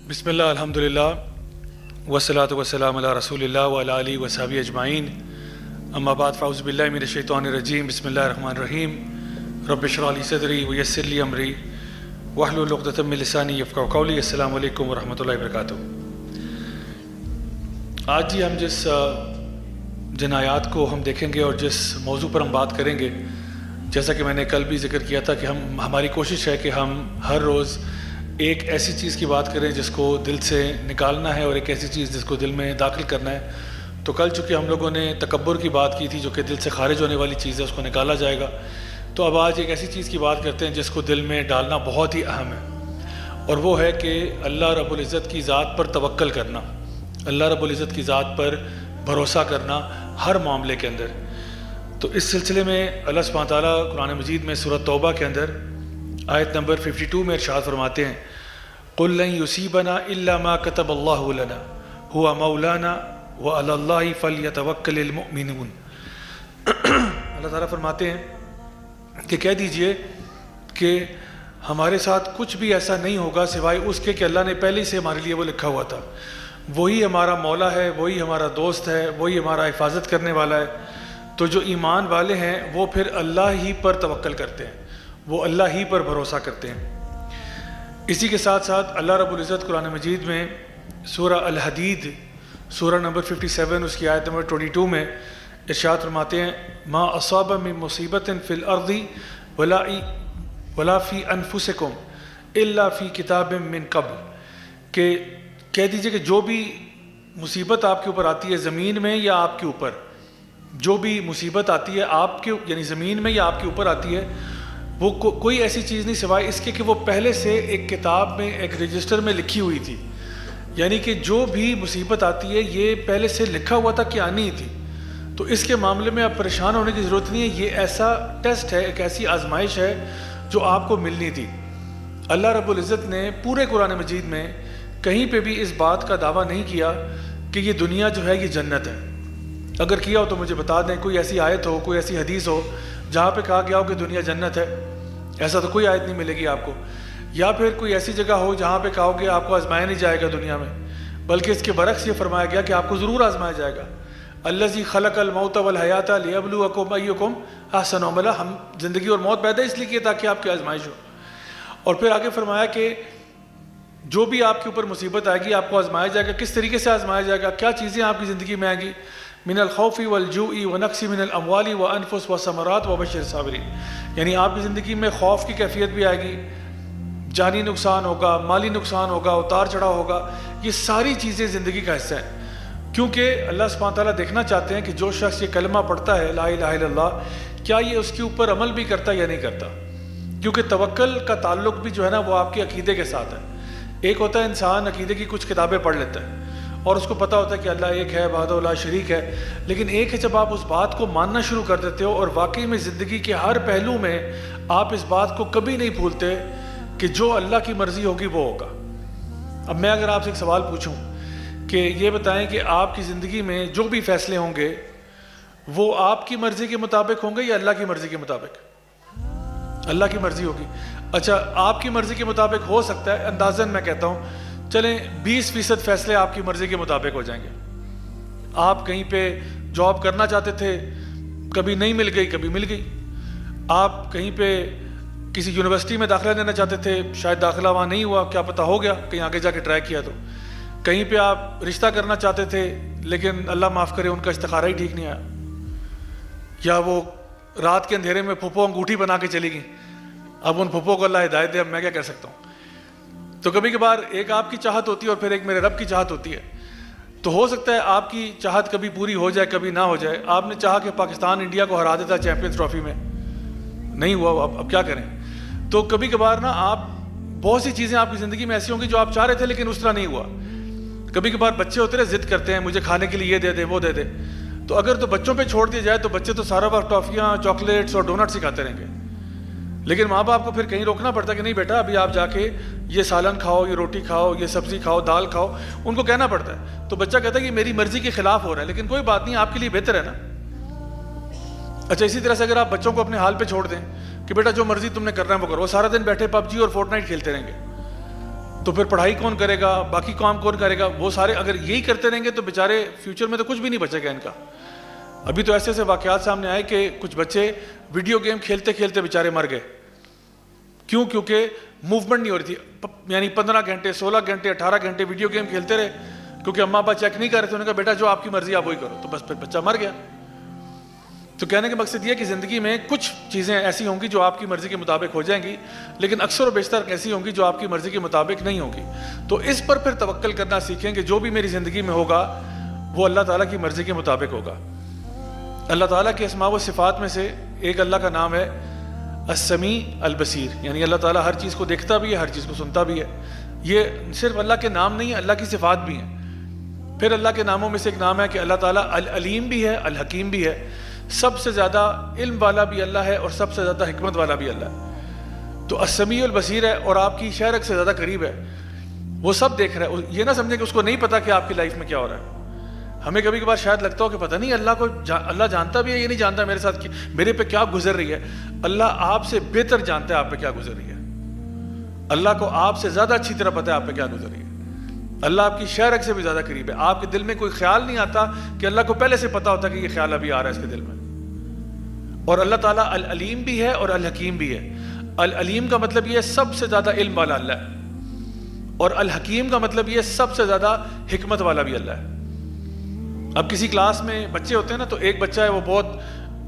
بسم اللہ الحمدللہ والصلاۃ والسلام علی رسول اللہ وعلی آلہ وصحبہ اجمعین، اما بعد فاعوذ باللہ من الشیطان الرجیم، بسم اللہ الرحمن الرحیم۔ رب اشرح لی صدری ویسر لی امری واحلل عقدۃ من لسانی یفقہوا قولی۔ السلام علیکم ورحمۃ اللہ وبرکاتہ۔ آج ہم جس جن آیات کو ہم دیکھیں گے اور جس موضوع پر ہم بات کریں گے، جیسا کہ میں نے کل بھی ذکر کیا تھا کہ ہماری کوشش ہے کہ ہم ہر روز ایک ایسی چیز کی بات کریں جس کو دل سے نکالنا ہے اور ایک ایسی چیز جس کو دل میں داخل کرنا ہے۔ تو کل چونکہ ہم لوگوں نے تکبر کی بات کی تھی جو کہ دل سے خارج ہونے والی چیز ہے، اس کو نکالا جائے گا، تو اب آج ایک ایسی چیز کی بات کرتے ہیں جس کو دل میں ڈالنا بہت ہی اہم ہے، اور وہ ہے کہ اللہ رب العزت کی ذات پر توکل کرنا، اللہ رب العزت کی ذات پر بھروسہ کرنا ہر معاملے کے اندر۔ تو اس سلسلے میں اللہ سبحانہ تعالیٰ قرآن مجید میں سورۃ توبہ کے اندر آیت نمبر 52 میں ارشاد فرماتے ہیں، قُلْ لَن يُصِيبَنَا إِلَّا مَا كَتَبَ اللَّهُ لَنَا هُوَ مَوْلَانَا وَعَلَى اللَّهِ فَلْيَتَوَكَّلِ الْمُؤْمِنُونَ۔ اللہ تعالیٰ فرماتے ہیں کہ کہہ دیجئے کہ ہمارے ساتھ کچھ بھی ایسا نہیں ہوگا سوائے اس کے کہ اللہ نے پہلے سے ہمارے لیے وہ لکھا ہوا تھا، وہی ہمارا مولا ہے، وہی ہمارا دوست ہے، وہی ہمارا حفاظت کرنے والا ہے۔ تو جو ایمان والے ہیں وہ پھر اللہ ہی پر توکل کرتے ہیں، وہ اللہ ہی پر بھروسہ کرتے ہیں۔ اسی کے ساتھ ساتھ اللہ رب العزت قرآن مجید میں سورہ الحدید سورہ نمبر 57 اس کی آیت نمبر 22 میں ارشاد فرماتے ہیں، ما اصاب من مصیبت فی الارض ولا فی انفسکم الا فی کتاب من قبل، کہ کہہ دیجئے کہ جو بھی مصیبت آپ کے اوپر آتی ہے زمین میں یا آپ کے اوپر، جو بھی مصیبت آتی ہے آپ کے یعنی زمین میں یا آپ کے اوپر آتی ہے، وہ کوئی ایسی چیز نہیں سوائے اس کے کہ وہ پہلے سے ایک کتاب میں ایک رجسٹر میں لکھی ہوئی تھی، یعنی کہ جو بھی مصیبت آتی ہے یہ پہلے سے لکھا ہوا تھا کہ آنی ہی تھی۔ تو اس کے معاملے میں اب پریشان ہونے کی ضرورت نہیں ہے، یہ ایسا ٹیسٹ ہے، ایک ایسی آزمائش ہے جو آپ کو ملنی تھی۔ اللہ رب العزت نے پورے قرآن مجید میں کہیں پہ بھی اس بات کا دعویٰ نہیں کیا کہ یہ دنیا جو ہے یہ جنت ہے۔ اگر کیا ہو تو مجھے بتا دیں، کوئی ایسی آیت ہو، کوئی ایسی حدیث ہو جہاں پہ کہا گیا ہو کہ دنیا جنت ہے، ایسا تو کوئی آیت نہیں ملے گی آپ کو۔ یا پھر کوئی ایسی جگہ ہو جہاں پہ کہا ہو کہ آپ کو آزمایا نہیں جائے گا دنیا میں، بلکہ اس کے برعکس یہ فرمایا گیا کہ آپ کو ضرور آزمایا جائے گا۔ الذی خلق الموت والحیات لیبلوکم ایکم احسن عملا، ہم زندگی اور موت پیدا اس لیے کیے تاکہ آپ کی آزمائش ہو۔ اور پھر آگے فرمایا کہ جو بھی آپ کے اوپر مصیبت آئے گی آپ کو آزمایا جائے گا۔ کس طریقے سے آزمایا جائے گا؟ کیا چیزیں آپ کی زندگی میں آئیں گی؟ من الخوف والجوع ونقص من الاموال وانفس وثمرات وبشر الصابرین، یعنی آپ کی زندگی میں خوف کی کیفیت بھی آئے گی، جانی نقصان ہوگا، مالی نقصان ہوگا، اتار چڑھاؤ ہوگا، یہ ساری چیزیں زندگی کا حصہ ہیں، کیونکہ اللہ سبحانہ تعالیٰ دیکھنا چاہتے ہیں کہ جو شخص یہ کلمہ پڑھتا ہے لا الہ الا اللہ، کیا یہ اس کے اوپر عمل بھی کرتا ہے یا نہیں کرتا، کیونکہ توکل کا تعلق بھی جو ہے نا وہ آپ کے عقیدے کے ساتھ ہے۔ ایک ہوتا ہے انسان عقیدے کی کچھ کتابیں پڑھ لیتا ہے اور اس کو پتہ ہوتا ہے کہ اللہ ایک ہے، وحدہ لا شریک ہے، لیکن ایک ہے جب آپ اس بات کو ماننا شروع کر دیتے ہو اور واقعی میں زندگی کے ہر پہلو میں آپ اس بات کو کبھی نہیں بھولتے کہ جو اللہ کی مرضی ہوگی وہ ہوگا۔ اب میں اگر آپ سے ایک سوال پوچھوں کہ یہ بتائیں کہ آپ کی زندگی میں جو بھی فیصلے ہوں گے وہ آپ کی مرضی کے مطابق ہوں گے یا اللہ کی مرضی کے مطابق؟ اللہ کی مرضی ہوگی۔ اچھا، آپ کی مرضی کے مطابق ہو سکتا ہے، اندازاً میں کہتا ہوں چلیں 20% فیصلے آپ کی مرضی کے مطابق ہو جائیں گے۔ آپ کہیں پہ جاب کرنا چاہتے تھے، کبھی نہیں مل گئی، کبھی مل گئی۔ آپ کہیں پہ کسی یونیورسٹی میں داخلہ لینا چاہتے تھے، شاید داخلہ وہاں نہیں ہوا، کیا پتہ ہو گیا کہیں آگے جا کے ٹرائی کیا تو۔ کہیں پہ آپ رشتہ کرنا چاہتے تھے لیکن اللہ معاف کرے ان کا استخارہ ہی ٹھیک نہیں آیا، یا وہ رات کے اندھیرے میں پھپھو انگوٹھی بنا کے چلی گئی، اب ان پھپھو کو اللہ ہدایت دے، اب میں کیا کر سکتا ہوں۔ تو کبھی کبھار ایک آپ کی چاہت ہوتی ہے اور پھر ایک میرے رب کی چاہت ہوتی ہے، تو ہو سکتا ہے آپ کی چاہت کبھی پوری ہو جائے کبھی نہ ہو جائے۔ آپ نے چاہا کہ پاکستان انڈیا کو ہرا دیتا چیمپئنز ٹرافی میں، نہیں ہوا، اب کیا کریں۔ تو کبھی کبھار نا آپ بہت سی چیزیں آپ کی زندگی میں ایسی ہوں گی جو آپ چاہ رہے تھے لیکن اس طرح نہیں ہوا۔ کبھی کبھار بچے ہوتے رہے ضد کرتے ہیں مجھے کھانے کے لیے یہ دے دے وہ دے دے، تو اگر تو بچوں پہ چھوڑ دیا جائے تو بچے تو سارا وقت ٹافیاں، چاکلیٹس اور ڈونٹس ہی کھاتے رہیں گے، لیکن ماں باپ کو پھر کہیں روکنا پڑتا ہے کہ نہیں بیٹا ابھی آپ جا کے یہ سالن کھاؤ، یہ روٹی کھاؤ، یہ سبزی کھاؤ، دال کھاؤ، ان کو کہنا پڑتا ہے۔ تو بچہ کہتا ہے کہ میری مرضی کے خلاف ہو رہا ہے، لیکن کوئی بات نہیں، آپ کے لیے بہتر ہے نا۔ اچھا، اسی طرح سے اگر آپ بچوں کو اپنے حال پہ چھوڑ دیں کہ بیٹا جو مرضی تم نے کرنا ہے وہ کرو، وہ سارا دن بیٹھے پب جی اور فورٹ نائٹ کھیلتے رہیں گے، تو پھر پڑھائی کون کرے گا, باقی کام کون کرے گا؟ وہ سارے اگر یہی کرتے رہیں گے تو بیچارے فیوچر میں تو کچھ بھی نہیں بچے گا ان کا. ابھی تو ایسے ایسے واقعات سامنے آئے کہ کچھ بچے ویڈیو گیم کھیلتے کھیلتے بیچارے مر گئے. کیوں؟ کیونکہ موومنٹ نہیں ہو رہی تھی. یعنی 15 گھنٹے 16 گھنٹے 18 گھنٹے ویڈیو گیم کھیلتے رہے, کیونکہ اماں ابا چیک نہیں کر رہے تھے. انہوں نے کہا بیٹا جو آپ کی مرضی آپ وہی کرو, تو بس پھر بچہ مر گیا. تو کہنے کا مقصد یہ کہ زندگی میں کچھ چیزیں ایسی ہوں گی جو آپ کی مرضی کے مطابق ہو جائیں گی, لیکن اکثر و بیشتر ایسی ہوں گی جو آپ کی مرضی کے مطابق نہیں ہوں گی. تو اس پر پھر توکل کرنا سیکھیں کہ جو بھی میری زندگی میں ہوگا وہ اللہ تعالیٰ کی مرضی کے مطابق ہوگا. اللہ تعالیٰ کے اسماء و صفات میں سے ایک اللہ کا نام ہے السمیع البصیر, یعنی اللہ تعالیٰ ہر چیز کو دیکھتا بھی ہے, ہر چیز کو سنتا بھی ہے. یہ صرف اللہ کے نام نہیں ہے, اللہ کی صفات بھی ہیں. پھر اللہ کے ناموں میں سے ایک نام ہے کہ اللہ تعالیٰ العلیم بھی ہے, الحکیم بھی ہے. سب سے زیادہ علم والا بھی اللہ ہے اور سب سے زیادہ حکمت والا بھی اللہ ہے. تو السمیع البصیر ہے اور آپ کی شہرک سے زیادہ قریب ہے, وہ سب دیکھ رہا ہے. یہ نہ سمجھیں کہ اس کو نہیں پتا کہ آپ کی لائف میں کیا ہو رہا ہے. ہمیں کبھی کبھار شاید لگتا ہو کہ پتہ نہیں اللہ کو اللہ جانتا بھی ہے, یہ نہیں جانتا میرے ساتھ میرے پہ کیا گزر رہی ہے. اللہ آپ سے بہتر جانتا ہے آپ پہ کیا گزر رہی ہے. اللہ کو آپ سے زیادہ اچھی طرح پتہ ہے آپ پہ کیا گزر رہی ہے. اللہ آپ کی شہرک سے بھی زیادہ قریب ہے. آپ کے دل میں کوئی خیال نہیں آتا کہ اللہ کو پہلے سے پتا ہوتا کہ یہ خیال ابھی آ رہا ہے اس کے دل میں. اور اللہ تعالیٰ العلیم بھی ہے اور الحکیم بھی ہے. العلیم کا مطلب یہ سب سے زیادہ علم والا اللہ ہے, اور الحکیم کا مطلب یہ سب سے زیادہ حکمت والا بھی اللہ ہے. اب کسی کلاس میں بچے ہوتے ہیں نا, تو ایک بچہ ہے وہ بہت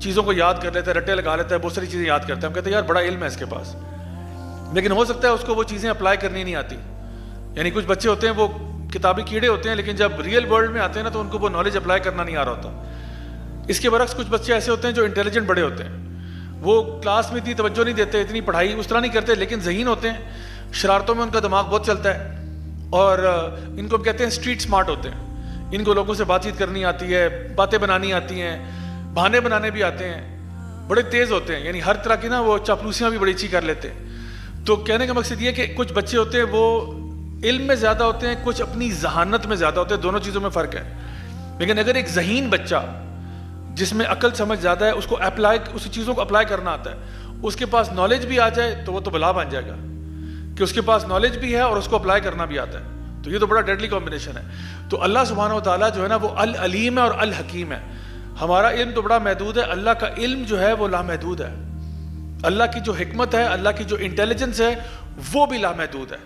چیزوں کو یاد کر لیتا ہے, رٹے لگا لیتا ہے, بہت ساری چیزیں یاد کرتا ہے. ہم کہتے ہیں یار بڑا علم ہے اس کے پاس, لیکن ہو سکتا ہے اس کو وہ چیزیں اپلائی کرنی نہیں آتی. یعنی کچھ بچے ہوتے ہیں وہ کتابی کیڑے ہوتے ہیں, لیکن جب ریئل ورلڈ میں آتے ہیں نا تو ان کو وہ نالج اپلائی کرنا نہیں آ رہا ہوتا. اس کے برعکس کچھ بچے ایسے ہوتے ہیں جو انٹیلیجنٹ بڑے ہوتے ہیں, وہ کلاس میں اتنی توجہ نہیں دیتے, اتنی پڑھائی اس طرح نہیں کرتے, لیکن ذہین ہوتے ہیں, شرارتوں میں ان کا دماغ بہت چلتا ہے, اور ان کو ہم کہتے ہیں اسٹریٹ اسمارٹ ہوتے ہیں. ان کو لوگوں سے بات چیت کرنی آتی ہے, باتیں بنانی آتی ہیں, بہانے بنانے بھی آتے ہیں, بڑے تیز ہوتے ہیں. یعنی ہر طرح کی نا وہ چاپلوسیاں بھی بڑی اچھی کر لیتے ہیں. تو کہنے کا مقصد یہ کہ کچھ بچے ہوتے ہیں وہ علم میں زیادہ ہوتے ہیں, کچھ اپنی ذہانت میں زیادہ ہوتے ہیں. دونوں چیزوں میں فرق ہے. لیکن اگر ایک ذہین بچہ جس میں عقل سمجھ زیادہ ہے, اس کو اپلائی اسی چیزوں کو اپلائی کرنا آتا ہے, اس کے پاس نالج بھی آ جائے تو وہ تو بلا بن جائے گا کہ اس کے پاس نالج بھی ہے اور اس کو اپلائی کرنا بھی آتا ہے. تو یہ تو بڑا ڈیڈلی کمبینیشن ہے. تو اللہ سبحانہ و تعالیٰ جو ہے نا وہ العلیم ہے اور الحکیم ہے. ہمارا علم تو بڑا محدود ہے, اللہ کا علم جو ہے وہ لامحدود ہے. اللہ کی جو حکمت ہے, اللہ کی جو انٹیلیجنس ہے, وہ بھی لامحدود ہے.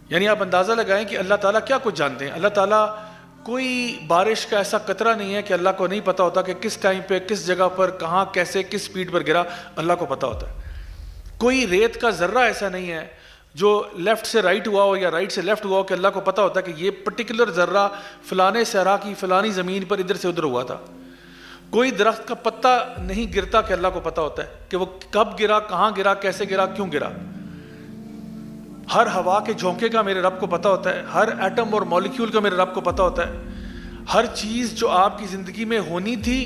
یعنی آپ اندازہ لگائیں کہ اللہ تعالیٰ کیا کچھ جانتے ہیں. اللہ تعالیٰ کوئی بارش کا ایسا قطرہ نہیں ہے کہ اللہ کو نہیں پتہ ہوتا کہ کس ٹائم پہ کس جگہ پر کہاں کیسے کس سپیڈ پر گرا, اللہ کو پتہ ہوتا ہے. کوئی ریت کا ذرہ ایسا نہیں ہے جو لیفٹ سے رائٹ ہوا ہو یا رائٹ سے لیفٹ ہوا ہو کہ اللہ کو پتہ ہوتا ہے کہ یہ پرٹیکولر ذرہ فلانے صحرا کی فلانی زمین پر ادھر سے ادھر ہوا تھا. کوئی درخت کا پتا نہیں گرتا کہ اللہ کو پتہ ہوتا ہے کہ وہ کب گرا, کہاں گرا, کیسے گرا, کیوں گرا. ہر ہوا کے جھونکے کا میرے رب کو پتہ ہوتا ہے, ہر ایٹم اور مالیکیول کا میرے رب کو پتہ ہوتا ہے. ہر چیز جو آپ کی زندگی میں ہونی تھی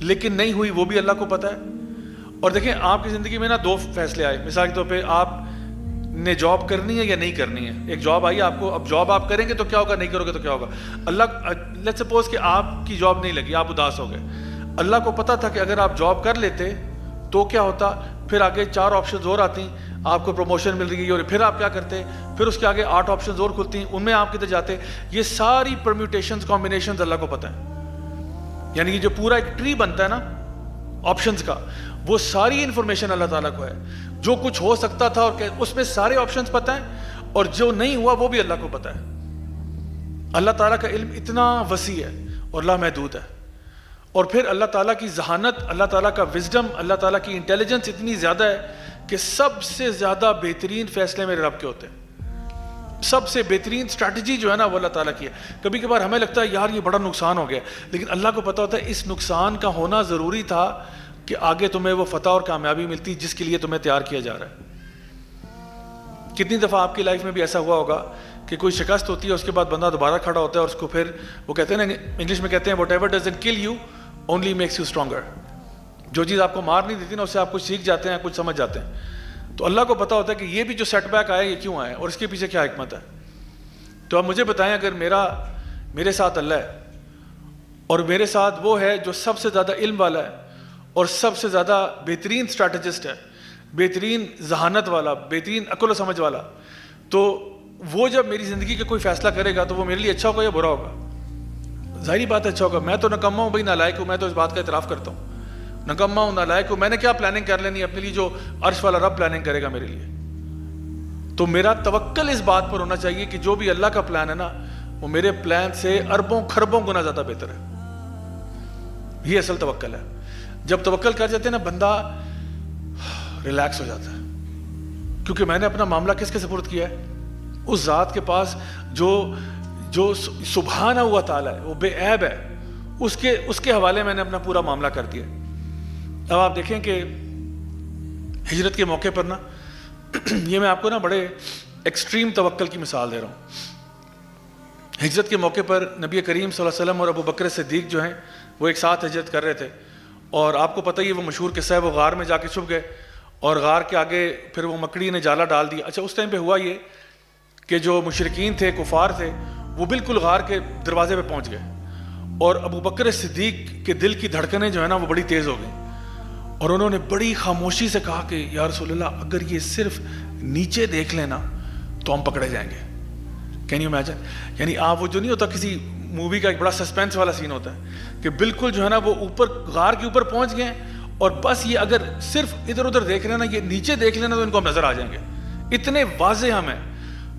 لیکن نہیں ہوئی وہ بھی اللہ کو پتہ ہے. اور دیکھیں آپ کی زندگی میں نا دو فیصلے آئے. مثال کے طور پہ آپ نے جاب کرنی ہے یا نہیں کرنی ہے. ایک جاب آئی آپ کو, اب جاب آپ کریں گے تو کیا ہوگا, نہیں کرو گے تو کیا ہوگا. اللہ لیٹس سپوز کہ آپ کی جاب نہیں لگی, آپ اداس ہو گئے. اللہ کو پتہ تھا کہ اگر آپ جاب کر لیتے تو کیا ہوتا, پھر آگے 4 آپشنز اور آتی, آپ کو پروموشن مل رہی ہے, اور پھر آپ کیا کرتے, پھر اس کے آگے 8 آپشنز اور کھلتی ہیں, ان میں آپ کدھر جاتے. یہ ساری پرمیوٹیشنز کمبینیشنز اللہ کو پتہ ہے. یعنی یہ جو پورا ایک ٹری بنتا ہے نا آپشنز کا, وہ ساری انفارمیشن اللہ تعالیٰ کو ہے. جو کچھ ہو سکتا تھا اور اس میں سارے آپشنز پتہ ہیں, اور جو نہیں ہوا وہ بھی اللہ کو پتہ ہے. اللہ تعالیٰ کا علم اتنا وسیع ہے اور لامحدود ہے. اور پھر اللہ تعالیٰ کی ذہانت, اللہ تعالیٰ کا وزڈم, اللہ تعالیٰ کی انٹیلیجنس اتنی زیادہ ہے کہ سب سے زیادہ بہترین فیصلے میرے رب کے ہوتے ہیں. سب سے بہترین اسٹریٹجی جو ہے نا وہ اللہ تعالیٰ کی ہے. کبھی کبھار ہمیں لگتا ہے یار یہ بڑا نقصان ہو گیا, لیکن اللہ کو پتہ ہوتا ہے اس نقصان کا ہونا ضروری تھا کہ آگے تمہیں وہ فتح اور کامیابی ملتی جس کے لیے تمہیں تیار کیا جا رہا ہے. کتنی دفعہ آپ کی لائف میں بھی ایسا ہوا ہوگا کہ کوئی شکست ہوتی ہے, اس کے بعد بندہ دوبارہ کھڑا ہوتا ہے, اور اس کو پھر وہ کہتے ہیں نا, انگلش میں کہتے ہیں وٹ ایور ڈزنٹ کل you only makes you stronger. جو چیز آپ کو مار نہیں دیتی نا, اس سے آپ کچھ سیکھ جاتے ہیں, کچھ سمجھ جاتے ہیں. تو اللہ کو پتہ ہوتا ہے کہ یہ بھی جو سیٹ بیک آئے یہ کیوں آئے اور اس کے پیچھے کیا حکمت ہے. تو اب مجھے بتائیں, اگر میرے ساتھ اللہ ہے اور میرے ساتھ وہ ہے جو سب سے زیادہ علم والا ہے اور سب سے زیادہ بہترین اسٹریٹجسٹ ہے, بہترین ذہانت والا, بہترین عقل و سمجھ والا, تو وہ جب میری زندگی کا کوئی فیصلہ کرے گا تو وہ میرے لیے اچھا ہوگا یا برا ہوگا؟ ظاہری بات ہے اچھا ہوگا. میں تو نکما ہوں بھائی، نالائق ہوں، میں تو اس بات کا اعتراف کرتا ہوں، نکما ہوں، نالائق ہوں. میں نے کیا پلاننگ کر لینی اپنے لیے جو عرش والا رب پلاننگ کرے گا میرے لیے. تو میرا توکل اس بات پر ہونا چاہیے کہ جو بھی اللہ کا پلان ہے نا وہ میرے پلان سے اربوں خربوں گنا زیادہ بہتر ہے. یہ اصل توکل ہے. جب توکل کر جاتے ہیں نا بندہ ریلیکس ہو جاتا ہے، کیونکہ میں نے اپنا معاملہ کس کے سپرد کیا ہے؟ اس ذات کے پاس جو سبحانہ ہوا تعالیٰ ہے، وہ بے عیب ہے، اس کے حوالے میں نے اپنا پورا معاملہ کر دیا. اب آپ دیکھیں کہ ہجرت کے موقع پر نا یہ میں آپ کو نا بڑے ایکسٹریم توکل کی مثال دے رہا ہوں. ہجرت کے موقع پر نبی کریم صلی اللہ علیہ وسلم اور ابو بکر صدیق جو ہیں وہ ایک ساتھ ہجرت کر رہے تھے، اور آپ کو پتہ ہی ہے وہ مشہور قصہ ہے، وہ غار میں جا کے چھپ گئے اور غار کے آگے پھر وہ مکڑی نے جالا ڈال دیا. اچھا اس ٹائم پہ ہوا یہ کہ جو مشرکین تھے، کفار تھے، وہ بالکل غار کے دروازے پہ پہنچ گئے، اور ابو بکر صدیق کے دل کی دھڑکنیں جو ہے نا وہ بڑی تیز ہو گئیں، اور انہوں نے بڑی خاموشی سے کہا کہ یا رسول اللہ اگر یہ صرف نیچے دیکھ لینا تو ہم پکڑے جائیں گے. Can you imagine? یعنی آپ وہ جو نہیں ہوتا کسی مووی کا ایک بڑا سسپینس والا سین ہوتا ہے کہ بالکل جو ہے نا وہ اوپر غار کے اوپر پہنچ گئے اور بس یہ اگر صرف ادھر ادھر دیکھ لینا، یہ نیچے دیکھ لینا تو ان کو ہم نظر آ جائیں گے، اتنے واضح ہم ہیں.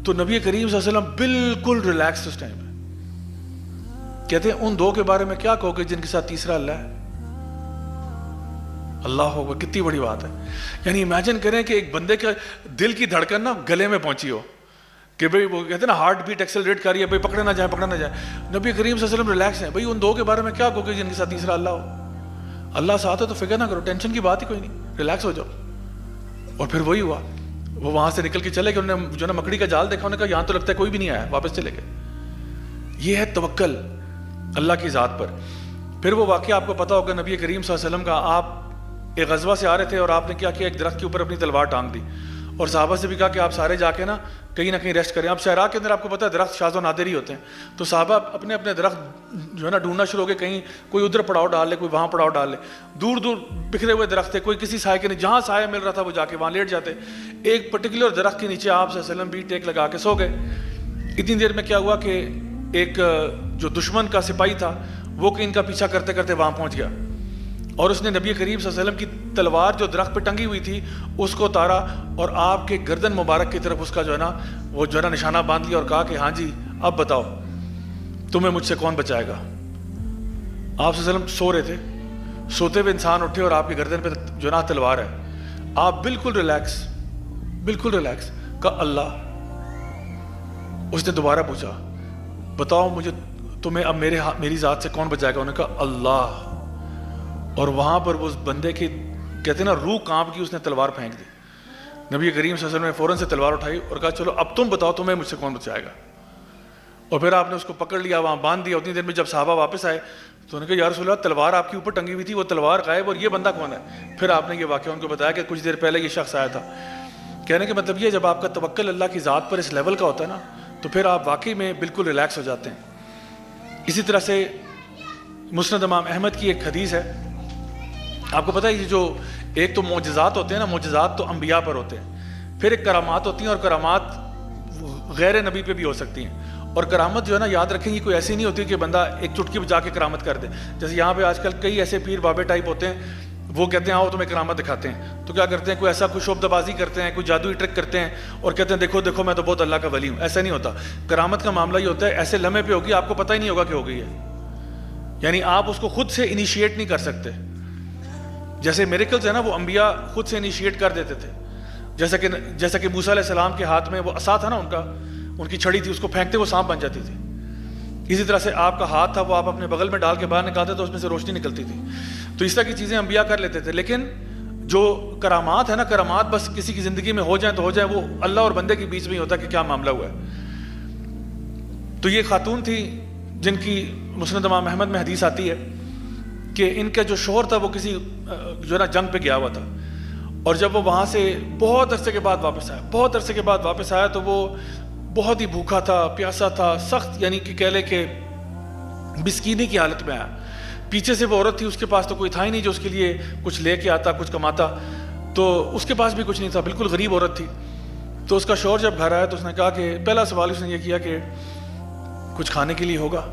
تو نبی کریم صلی اللہ علیہ وسلم بالکل ریلیکس اس ٹائم پہ کہتے ہیں ان دو کے بارے میں کیا کہو گے جن کے ساتھ تیسرا اللہ ہے؟ اللہ ہوگا. کتنی بڑی بات ہے. یعنی امیجن کریں کہ ایک بندے کا دل کی دھڑکن نا گلے میں پہنچی ہو کہ بھئی وہ کہتے ہیں نا ہارٹ بیٹ ایکسلریٹ کر رہی ہے، بھئی پکڑے نہ جائیں پکڑے نہ جائیں. نبی کریم صلی اللہ علیہ وسلم ریلیکس ہیں. بھئی ان دو کے بارے میں کیا کہو گے جن کے ساتھ تیسرا اللہ ہو؟ اللہ ساتھ ہے تو فکر نہ کرو، ٹینشن کی بات ہی کوئی نہیں، ریلیکس ہو جاؤ. اور پھر وہی ہوا، وہ وہاں سے نکل کے چلے گئے، انہوں نے جو نا مکڑی کا جال دیکھا، انہوں نے کہا یہاں تو لگتا ہے کوئی بھی نہیں آیا، واپس چلے گئے. یہ ہے توکل اللہ کی ذات پر. پھر وہ واقعہ آپ کو پتا ہوگا نبی کریم صلی اللہ علیہ وسلم کا، آپ ایک غزوہ سے آ رہے تھے اور آپ نے کیا کیا، ایک درخت کے اوپر اپنی تلوار ٹانگ دی اور صحابہ سے بھی کہا کہ آپ سارے جا کے نا کہیں نہ کہیں ریسٹ کریں. اب صحرا کے اندر آپ کو پتا ہے درخت شاذ و نادر ہی ہوتے ہیں، تو صحابہ اپنے اپنے درخت جو ہے نا ڈھونڈنا شروع ہو گئے، کہیں کوئی ادھر پڑاؤ ڈال لے، کوئی وہاں پڑاؤ ڈال لے. دور دور بکھرے ہوئے درخت تھے، کوئی کسی سائے کے نہیں، جہاں سایہ مل رہا تھا وہ جا کے وہاں لیٹ جاتے. ایک پرٹیکولر درخت کے نیچے آپ صلی اللہ علیہ وسلم بھی ٹیک لگا کے سو گئے. اتنی دیر میں کیا ہوا کہ ایک جو دشمن کا سپاہی تھا وہ کہ ان کا پیچھا کرتے کرتے وہاں پہنچ گیا، اور اس نے نبی کریم صلی اللہ علیہ وسلم کی تلوار جو درخت پہ ٹنگی ہوئی تھی اس کو اتارا اور آپ کے گردن مبارک کی طرف اس کا جو ہے نا وہ جو ہے نا نشانہ باندھ لیا اور کہا کہ ہاں جی اب بتاؤ تمہیں مجھ سے کون بچائے گا. آپ صلی اللہ علیہ وسلم سو رہے تھے، سوتے ہوئے انسان اٹھے اور آپ کے گردن پہ جو ہے نا تلوار ہے، آپ بالکل ریلیکس، بالکل ریلیکس. کہا اللہ. اس نے دوبارہ پوچھا بتاؤ مجھے تمہیں اب میری ذات سے کون بچائے گا؟ انہوں نے کہا اللہ. اور وہاں پر وہ بندے کی کہتے ہیں نا روح کانپ کی، اس نے تلوار پھینک دی. نبی کریم صلی اللہ علیہ وسلم نے فوراً سے تلوار اٹھائی اور کہا چلو اب تم بتاؤ تمہیں مجھ سے کون بچائے گا. اور پھر آپ نے اس کو پکڑ لیا، وہاں باندھ دیا. اتنی دیر میں جب صحابہ واپس آئے تو انہوں نے کہا یا رسول اللہ تلوار آپ کے اوپر ٹنگی ہوئی تھی، وہ تلوار غائب اور یہ بندہ کون ہے؟ پھر آپ نے یہ واقعہ ان کو بتایا کہ کچھ دیر پہلے یہ شخص آیا تھا. کہنے کا مطلب یہ جب آپ کا توکل اللہ کی ذات پر اس لیول کا ہوتا ہے نا تو پھر آپ واقعی میں بالکل ریلیکس ہو جاتے ہیں. اسی طرح سے مسند امام احمد کی ایک حدیث ہے، آپ کو پتہ ہے یہ جو ایک تو معجزات ہوتے ہیں نا، معجزات تو انبیاء پر ہوتے ہیں، پھر ایک کرامات ہوتی ہیں اور کرامات غیر نبی پہ بھی ہو سکتی ہیں. اور کرامت جو ہے نا یاد رکھیں گی کوئی ایسی نہیں ہوتی کہ بندہ ایک چٹکی بجا کے کرامت کر دے. جیسے یہاں پہ آج کل کئی ایسے پیر بابے ٹائپ ہوتے ہیں، وہ کہتے ہیں آؤ تمہیں کرامت دکھاتے ہیں، تو کیا کرتے ہیں کوئی ایسا کوئی شعبدہ بازی کرتے ہیں، کوئی جادوئی ٹرک کرتے ہیں اور کہتے ہیں دیکھو دیکھو میں تو بہت اللہ کا ولی ہوں. ایسا نہیں ہوتا. کرامت کا معاملہ یہ ہوتا ہے ایسے لمحے پہ ہوگی آپ کو پتہ ہی نہیں ہوگا کہ ہو گئی ہے، یعنی آپ اس کو خود سے انیشیٹ نہیں کر سکتے. جیسے میریکلز ہے نا وہ انبیاء خود سے انیشیٹ کر دیتے تھے، جیسا کہ موسیٰ علیہ السلام کے ہاتھ میں وہ عصا تھا نا ان کی چھڑی تھی، اس کو پھینکتے وہ سانپ بن جاتی تھی. اسی طرح سے آپ کا ہاتھ تھا وہ آپ اپنے بغل میں ڈال کے باہر نکالتے تو اس میں سے روشنی نکلتی تھی. تو اس طرح کی چیزیں انبیاء کر لیتے تھے. لیکن جو کرامات ہے نا، کرامات بس کسی کی زندگی میں ہو جائیں تو ہو جائیں، وہ اللہ اور بندے کے بیچ میں ہی ہوتا ہے کہ کیا معاملہ ہوا ہے. تو یہ خاتون تھی جن کی مسند امام احمد میں حدیث آتی ہے کہ ان کا جو شوہر تھا وہ کسی جو ہے نا جنگ پہ گیا ہوا تھا، اور جب وہ وہاں سے بہت عرصے کے بعد واپس آیا تو وہ بہت ہی بھوکا تھا، پیاسا تھا، سخت یعنی کہ کہہ لے کہ مسکینی کی حالت میں آیا. پیچھے سے وہ عورت تھی، اس کے پاس تو کوئی تھا ہی نہیں جو اس کے لیے کچھ لے کے آتا، کچھ کماتا، تو اس کے پاس بھی کچھ نہیں تھا، بالکل غریب عورت تھی. تو اس کا شوہر جب گھر آیا تو اس نے کہا کہ پہلا سوال اس نے یہ کیا کہ کچھ کھانے کے لیے ہوگا.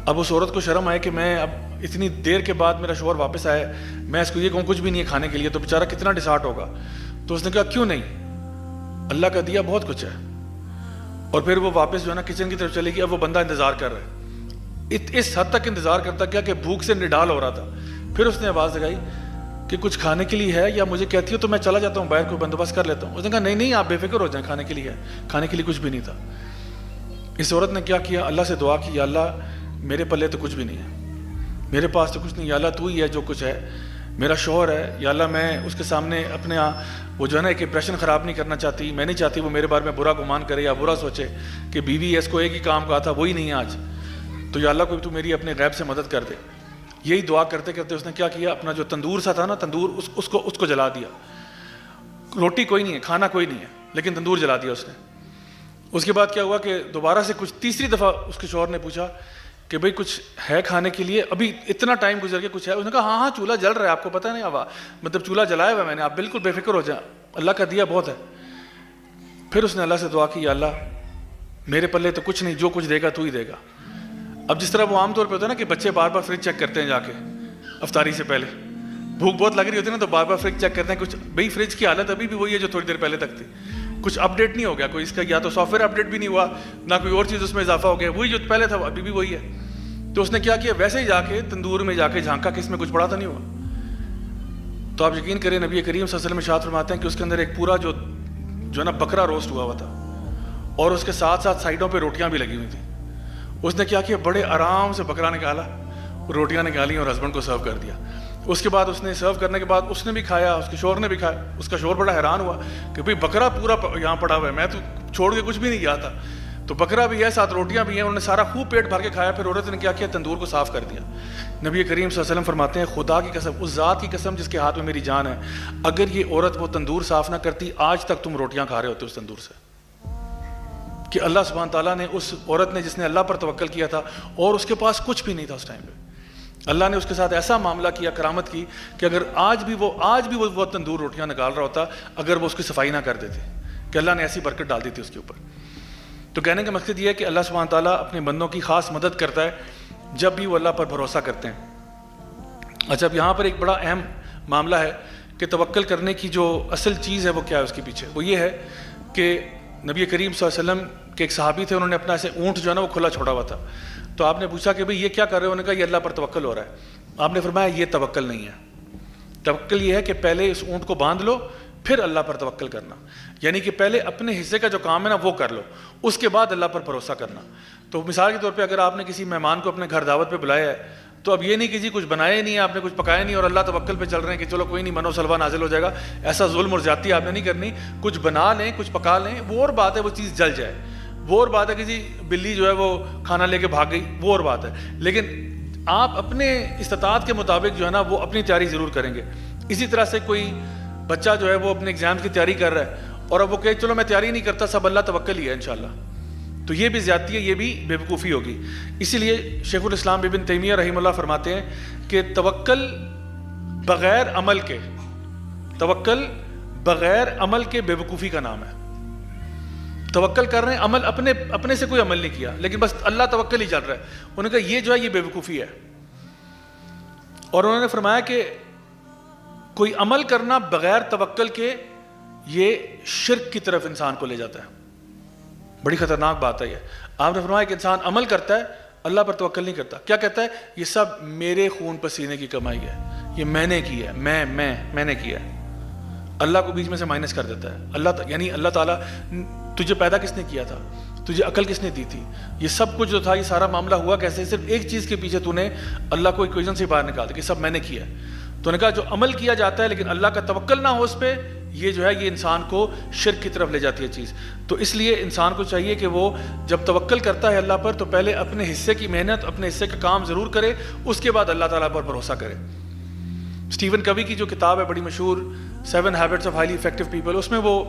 اب اس عورت کو شرم آئے کہ میں اب اتنی دیر کے بعد میرا شوہر واپس آئے, میں اس کو یہ کہوں کچھ بھی نہیں ہے کھانے کے لیے, تو بیچارہ کتنا ڈسہارٹ ہوگا. تو اس نے کہا کیوں نہیں, اللہ کا دیا بہت کچھ ہے. اور پھر وہ واپس جو ہے نا کچن کی طرف چلے گی. اب وہ بندہ انتظار کر رہا ہے, اس حد تک انتظار کرتا کیا کہ بھوک سے نڈال ہو رہا تھا. پھر اس نے آواز لگائی کہ کچھ کھانے کے لیے ہے, یا مجھے کہتی ہو تو میں چلا جاتا ہوں باہر, کوئی بندوبست کر لیتا ہوں. اس نے کہا نہیں نہیں آپ بے فکر ہو جائیں, کھانے کے لیے ہے. کھانے کے لیے کچھ بھی نہیں تھا. اس عورت نے کیا کیا, اللہ سے دعا کی, یا اللہ میرے پلے تو کچھ بھی نہیں ہے, میرے پاس تو کچھ نہیں, یا اللہ تو ہی ہے جو کچھ ہے. میرا شوہر ہے, یا اللہ میں اس کے سامنے اپنے وہ جو ہے نا ایک امپریشن خراب نہیں کرنا چاہتی, میں نہیں چاہتی وہ میرے بارے میں برا گمان کرے یا برا سوچے کہ بیوی ہے, اس کو ایک ہی کام کہا تھا وہی نہیں ہے آج, تو یا اللہ کوئی تو میری اپنے غیب سے مدد کر دے. یہی دعا کرتے کرتے اس نے کیا کیا, اپنا جو تندور سا تھا نا, تندور اس کو جلا دیا. روٹی کوئی نہیں ہے, کھانا کوئی نہیں ہے, لیکن تندور جلا دیا اس نے. اس کے بعد کیا ہوا کہ دوبارہ سے کچھ تیسری دفعہ اس کے شوہر نے پوچھا کہ بھئی کچھ ہے کھانے کے لیے, ابھی اتنا ٹائم گزر کے کچھ ہے. اس نے کہا ہاں ہاں چولہا جل رہا ہے, آپ کو پتہ نہیں, مطلب چولہا جلایا ہوا ہے میں نے, آپ بالکل بے فکر ہو جائیں, اللہ کا دیا بہت ہے. پھر اس نے اللہ سے دعا کی, یا اللہ میرے پلے تو کچھ نہیں, جو کچھ دے گا تو ہی دے گا. اب جس طرح وہ عام طور پہ ہوتا ہے نا کہ بچے بار بار فریج چیک کرتے ہیں جا کے افطاری سے پہلے, بھوک بہت لگ رہی ہوتی ہے نا تو بار بار فریج چیک کرتے ہیں, کچھ بھئی فریج کی حالت ابھی بھی وہی ہے جو تھوڑی دیر پہلے تک تھی, کچھ اپ ڈیٹ نہیں ہو گیا کوئی اس کا, یا تو سافٹ ویئر اپ ڈیٹ بھی نہیں ہوا, نہ کوئی اور چیز اس میں اضافہ ہو گیا, وہی جو پہلے تھا ابھی بھی وہی ہے. تو اس نے کیا کیا, ویسے ہی جا کے تندور میں جا کے جھانکا کہ اس میں کچھ پڑا تو نہیں ہوا. تو آپ یقین کریں نبی کریم صلی اللہ علیہ وسلم ارشاد فرماتے ہیں کہ اس کے اندر ایک پورا جو ہے نا بکرا روسٹ ہوا تھا, اور اس کے ساتھ ساتھ سائڈوں پہ روٹیاں بھی لگی ہوئی تھیں. اس نے کیا کیا, بڑے آرام سے بکرا نکالا, روٹیاں نکالی اور ہسبینڈ کو سرو کر دیا. اس کے بعد اس نے سرو کرنے کے بعد اس نے بھی کھایا, اس کے شوہر نے بھی کھایا. اس کا شوہر بڑا حیران ہوا کہ بھئی بکرا پورا یہاں پڑا ہوا ہے, میں تو چھوڑ کے کچھ بھی نہیں گیا تھا, تو بکرا بھی ہے ساتھ روٹیاں بھی ہیں. انہوں نے سارا خوب پیٹ بھر کے کھایا. پھر عورت نے کیا کیا, تندور کو صاف کر دیا. نبی کریم صلی اللہ علیہ وسلم فرماتے ہیں خدا کی قسم, اس ذات کی قسم جس کے ہاتھ میں میری جان ہے, اگر یہ عورت وہ تندور صاف نہ کرتی آج تک تم روٹیاں کھا رہے ہوتے اس تندور سے. کہ اللہ سبحانہ تعالیٰ نے اس عورت نے جس نے اللہ پر توکل کیا تھا اور اس کے پاس کچھ بھی نہیں تھا اس ٹائم پہ, اللہ نے اس کے ساتھ ایسا معاملہ کیا, کرامت کی, کہ اگر آج بھی وہ تندور روٹیاں نکال رہا ہوتا اگر وہ اس کی صفائی نہ کر دیتے, کہ اللہ نے ایسی برکت ڈال دی تھی اس کے اوپر. تو کہنے کا مقصد یہ ہے کہ اللہ سبحانہ تعالیٰ اپنے بندوں کی خاص مدد کرتا ہے جب بھی وہ اللہ پر بھروسہ کرتے ہیں. اچھا, اب یہاں پر ایک بڑا اہم معاملہ ہے کہ توکل کرنے کی جو اصل چیز ہے وہ کیا ہے اس کے پیچھے. وہ یہ ہے کہ نبی کریم صلی اللہ علیہ وسلم کے ایک صحابی تھے, انہوں نے اپنا ایسے اونٹ جو ہے نا وہ کھلا چھوڑا ہوا تھا. تو آپ نے پوچھا کہ بھئی یہ کیا کر رہے ہو, انہوں نے کہا یہ اللہ پر توکل ہو رہا ہے. آپ نے فرمایا یہ توکل نہیں ہے. توکل یہ ہے کہ پہلے اس اونٹ کو باندھ لو پھر اللہ پر توکل کرنا, یعنی کہ پہلے اپنے حصے کا جو کام ہے نا وہ کر لو, اس کے بعد اللہ پر بھروسہ کرنا. تو مثال کے طور پہ اگر آپ نے کسی مہمان کو اپنے گھر دعوت پہ بلایا ہے, تو اب یہ نہیں کہ جی کچھ بنایا ہی نہیں ہے, آپ نے کچھ پکایا نہیں اور اللہ توکل پہ چل رہے ہیں کہ چلو کوئی نہیں منو سلوا نازل ہو جائے گا, ایسا ظلم اور زیادتی آپ نے نہیں کرنی. کچھ بنا لیں, کچھ پکا لیں, وہ اور بات ہے وہ چیز جل جائے, وہ اور بات ہے کہ جی بلی جو ہے وہ کھانا لے کے بھاگ گئی, وہ اور بات ہے. لیکن آپ اپنے استطاعت کے مطابق جو ہے نا وہ اپنی تیاری ضرور کریں گے. اسی طرح سے کوئی بچہ جو ہے وہ اپنے ایگزام کی تیاری کر رہا ہے اور اب وہ کہے چلو میں تیاری نہیں کرتا, سب اللہ توکل ہی ہے انشاءاللہ, تو یہ بھی زیادتی ہے, یہ بھی بے وقوفی ہوگی. اسی لیے شیخ الاسلام ابن تیمیہ رحمہ اللہ فرماتے ہیں کہ توکل بغیر عمل کے بے وقوفی کا نام ہے. توکل کر رہے ہیں, عمل اپنے سے کوئی عمل نہیں کیا, لیکن بس اللہ توکل ہی چل رہا ہے. انہوں نے کہا یہ جو ہے یہ بے وقوفی ہے. اور انہوں نے فرمایا کہ کوئی عمل کرنا بغیر توکل کے یہ شرک کی طرف انسان کو لے جاتا ہے. بڑی خطرناک بات ہے یہ. آپ نے فرمایا کہ انسان عمل کرتا ہے, اللہ پر توکل نہیں کرتا. کیا کہتا ہے, یہ سب میرے خون پسینے کی کمائی ہے, یہ میں نے کی ہے, میں نے کیا ہے. اللہ کو بیچ میں سے مائنس کر دیتا ہے. یعنی اللہ تعالیٰ, تجھے پیدا کس نے کیا تھا, تجھے عقل کس نے دی تھی, یہ سب کچھ جو تھا یہ سارا معاملہ ہوا کیسے, صرف ایک چیز کے پیچھے تو نے اللہ کو ایکویشن سے باہر نکال دیا کہ سب میں نے کیا ہے. تو نے کہا جو عمل کیا جاتا ہے لیکن اللہ کا توکل نہ ہو اس پہ, یہ جو ہے یہ انسان کو شرک کی طرف لے جاتی ہے چیز. تو اس لیے انسان کو چاہیے کہ وہ جب توکل کرتا ہے اللہ پر تو پہلے اپنے حصے کی محنت, اپنے حصے کا کام ضرور کرے, اس کے بعد اللہ تعالیٰ پر بھروسہ کرے. اسٹیون کوی کی جو کتاب ہے بڑی مشہور 7 Habits of Highly Effective People, اس میں وہ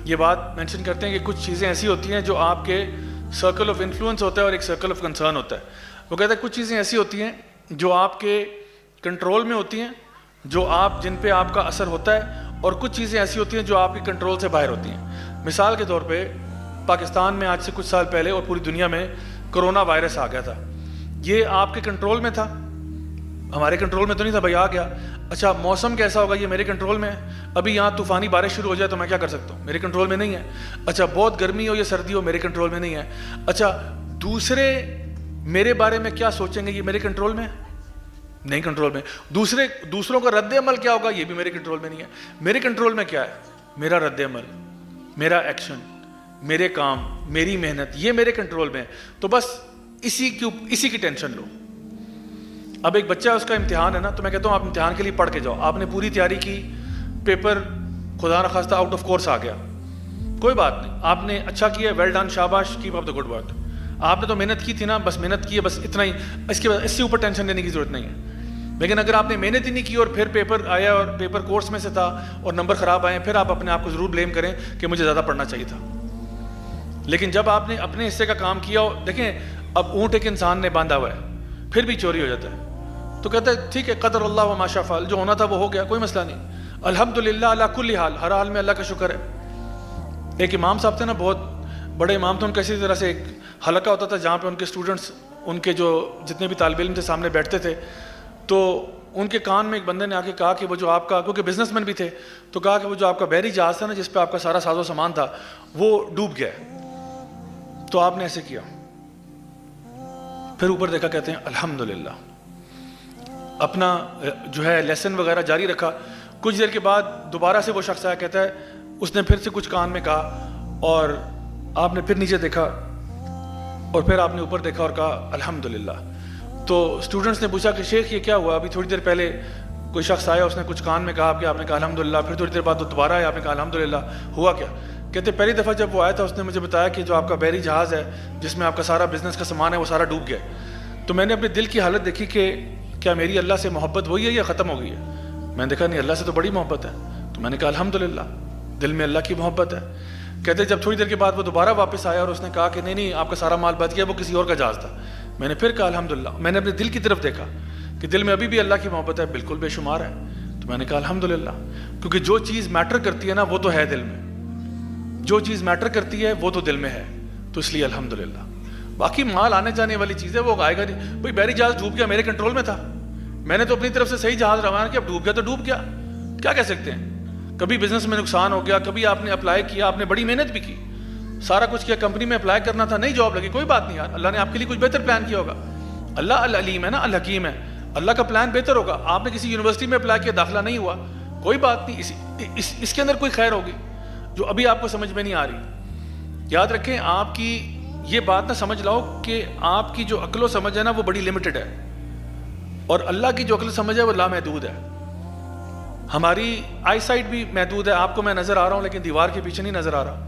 یہ بات مینشن کرتے ہیں کہ کچھ چیزیں ایسی ہوتی ہیں جو آپ کے سرکل آف انفلوئنس ہوتا ہے اور ایک سرکل آف کنسرن ہوتا ہے. وہ کہتا ہے کچھ چیزیں ایسی ہوتی ہیں جو آپ کے کنٹرول میں ہوتی ہیں, جن پہ آپ کا اثر ہوتا ہے, اور کچھ چیزیں ایسی ہوتی ہیں جو آپ کے کنٹرول سے باہر ہوتی ہیں. مثال کے طور پہ پاکستان میں آج سے کچھ سال پہلے اور پوری دنیا میں کرونا وائرس آ گیا تھا. یہ آپ کے کنٹرول میں تھا؟ ہمارے کنٹرول میں تو نہیں تھا بھائی، آ گیا. اچھا موسم کیسا ہوگا؟ یہ میرے کنٹرول میں ہے. ابھی یہاں طوفانی بارش شروع ہو جائے تو میں کیا کر سکتا ہوں؟ میرے کنٹرول میں نہیں ہے. اچھا بہت گرمی ہو یا سردی ہو، میرے کنٹرول میں نہیں ہے. اچھا دوسرے میرے بارے میں کیا سوچیں گے، یہ میرے کنٹرول میں ہے؟ نہیں کنٹرول میں. دوسروں کا رد عمل کیا ہوگا، یہ بھی میرے کنٹرول میں نہیں ہے. میرے کنٹرول میں کیا ہے؟ میرا رد عمل، میرا ایکشن، میرے کام، میری محنت، یہ میرے کنٹرول میں ہے. تو بس اسی کی ٹینشن لو. اب ایک بچہ اس کا امتحان ہے نا، تو میں کہتا ہوں آپ امتحان کے لیے پڑھ کے جاؤ. آپ نے پوری تیاری کی، پیپر خدا نخواستہ آؤٹ آف کورس آ گیا، کوئی بات نہیں، آپ نے اچھا کیا، ویل ڈن، شاباش، keep up the good work. آپ نے تو محنت کی تھی نا، بس محنت کی ہے، بس اتنا ہی. اس کے بعد اس سے اوپر ٹینشن لینے کی ضرورت نہیں ہے. لیکن اگر آپ نے محنت ہی نہیں کی اور پھر پیپر آیا اور پیپر کورس میں سے تھا اور نمبر خراب آئے، پھر آپ اپنے آپ کو ضرور بلیم کریں کہ مجھے زیادہ پڑھنا چاہیے تھا. لیکن جب آپ نے اپنے حصے کا کام کیا ہو، دیکھیں اب اونٹ ایک انسان نے باندھا ہوا ہے، پھر بھی چوری ہو جاتا ہے، تو کہتا ہے ٹھیک ہے، قدر اللہ و ما شاء فعل، جو ہونا تھا وہ ہو گیا، کوئی مسئلہ نہیں. الحمدللہ علی کل حال، ہر حال میں اللہ کا شکر ہے. ایک امام صاحب تھے نا، بہت بڑے امام تھے، ان کا اسی طرح سے ایک حلقہ ہوتا تھا جہاں پہ ان کے اسٹوڈنٹس، ان کے جو جتنے بھی طالب علم تھے سامنے بیٹھتے تھے. تو ان کے کان میں ایک بندے نے آ کے کہا کہ وہ جو آپ کا، کیونکہ بزنس مین بھی تھے، تو کہا کہ وہ جو آپ کا بحری جہاز تھا نا، جس پہ آپ کا سارا ساز و سامان تھا، وہ ڈوب گیا ہے. تو آپ نے ایسے کیا، پھر اوپر دیکھا، کہتے ہیں الحمدللہ، اپنا جو ہے لیسن وغیرہ جاری رکھا. کچھ دیر کے بعد دوبارہ سے وہ شخص آیا، کہتا ہے اس نے پھر سے کچھ کان میں کہا، اور آپ نے پھر نیچے دیکھا، اور پھر آپ نے اوپر دیکھا اور کہا الحمدللہ. تو اسٹوڈنٹس نے پوچھا کہ شیخ یہ کیا ہوا؟ ابھی تھوڑی دیر پہلے کوئی شخص آیا، اس نے کچھ کان میں کہا کہ آپ نے کہا الحمدللہ، پھر تھوڑی دیر بعد دوبارہ آیا، آپ نے کہا الحمدللہ، ہوا کیا؟ کہتے پہلی دفعہ جب وہ آیا تھا، اس نے مجھے بتایا کہ جو آپ کا بحری جہاز ہے جس میں آپ کا سارا بزنس کا سامان ہے وہ سارا ڈوب گیا. تو میں نے اپنے دل کی حالت دیکھی کہ کیا میری اللہ سے محبت وہی ہے یا ختم ہو گئی ہے؟ میں نے دیکھا نہیں، اللہ سے تو بڑی محبت ہے. تو میں نے کہا الحمدللہ، دل میں اللہ کی محبت ہے. کہتے جب تھوڑی دیر کے بعد وہ دوبارہ واپس آیا اور اس نے کہا کہ نہیں آپ کا سارا مال بچ گیا، وہ کسی اور کا جہاز تھا. میں نے پھر کہا الحمدللہ. میں نے اپنے دل کی طرف دیکھا کہ دل میں ابھی بھی اللہ کی محبت ہے، بالکل بے شمار ہے. تو میں نے کہا الحمدللہ، کیونکہ جو چیز میٹر کرتی ہے نا وہ تو ہے دل میں، جو چیز میٹر کرتی ہے وہ تو دل میں ہے، تو اس لیے الحمدللہ. باقی مال آنے جانے والی چیز ہے، وہ آئے گا نہیں. بھائی بحری جہاز ڈوب گیا، میرے کنٹرول میں تھا، میں نے تو اپنی طرف سے صحیح جہاز روانہ کیا، اب ڈوب گیا تو ڈوب گیا، کیا کہہ سکتے ہیں. کبھی بزنس میں نقصان ہو گیا، کبھی آپ نے اپلائی کیا، آپ نے بڑی محنت بھی کی، سارا کچھ کیا، کمپنی میں اپلائی کرنا تھا، نہیں جاب لگی، کوئی بات نہیں یار، اللہ نے آپ کے لیے کچھ بہتر پلان کیا ہوگا. اللہ العلیم ہے نا، الحکیم ہے، اللہ کا پلان بہتر ہوگا. آپ نے کسی یونیورسٹی میں اپلائی کیا، داخلہ نہیں ہوا، کوئی بات نہیں، اس کے اندر کوئی خیر ہوگی جو ابھی آپ کو سمجھ میں نہیں آ رہی. یاد رکھیں، آپ کی یہ بات نہ سمجھ لاؤ کہ آپ کی جو عقل و سمجھ ہے نا وہ بڑی لمیٹڈ ہے، اور اللہ کی جو عقل و سمجھ ہے وہ لامحدود ہے. ہماری آئی سائٹ بھی محدود ہے. آپ کو میں نظر آ رہا ہوں لیکن دیوار کے پیچھے نہیں نظر آ رہا.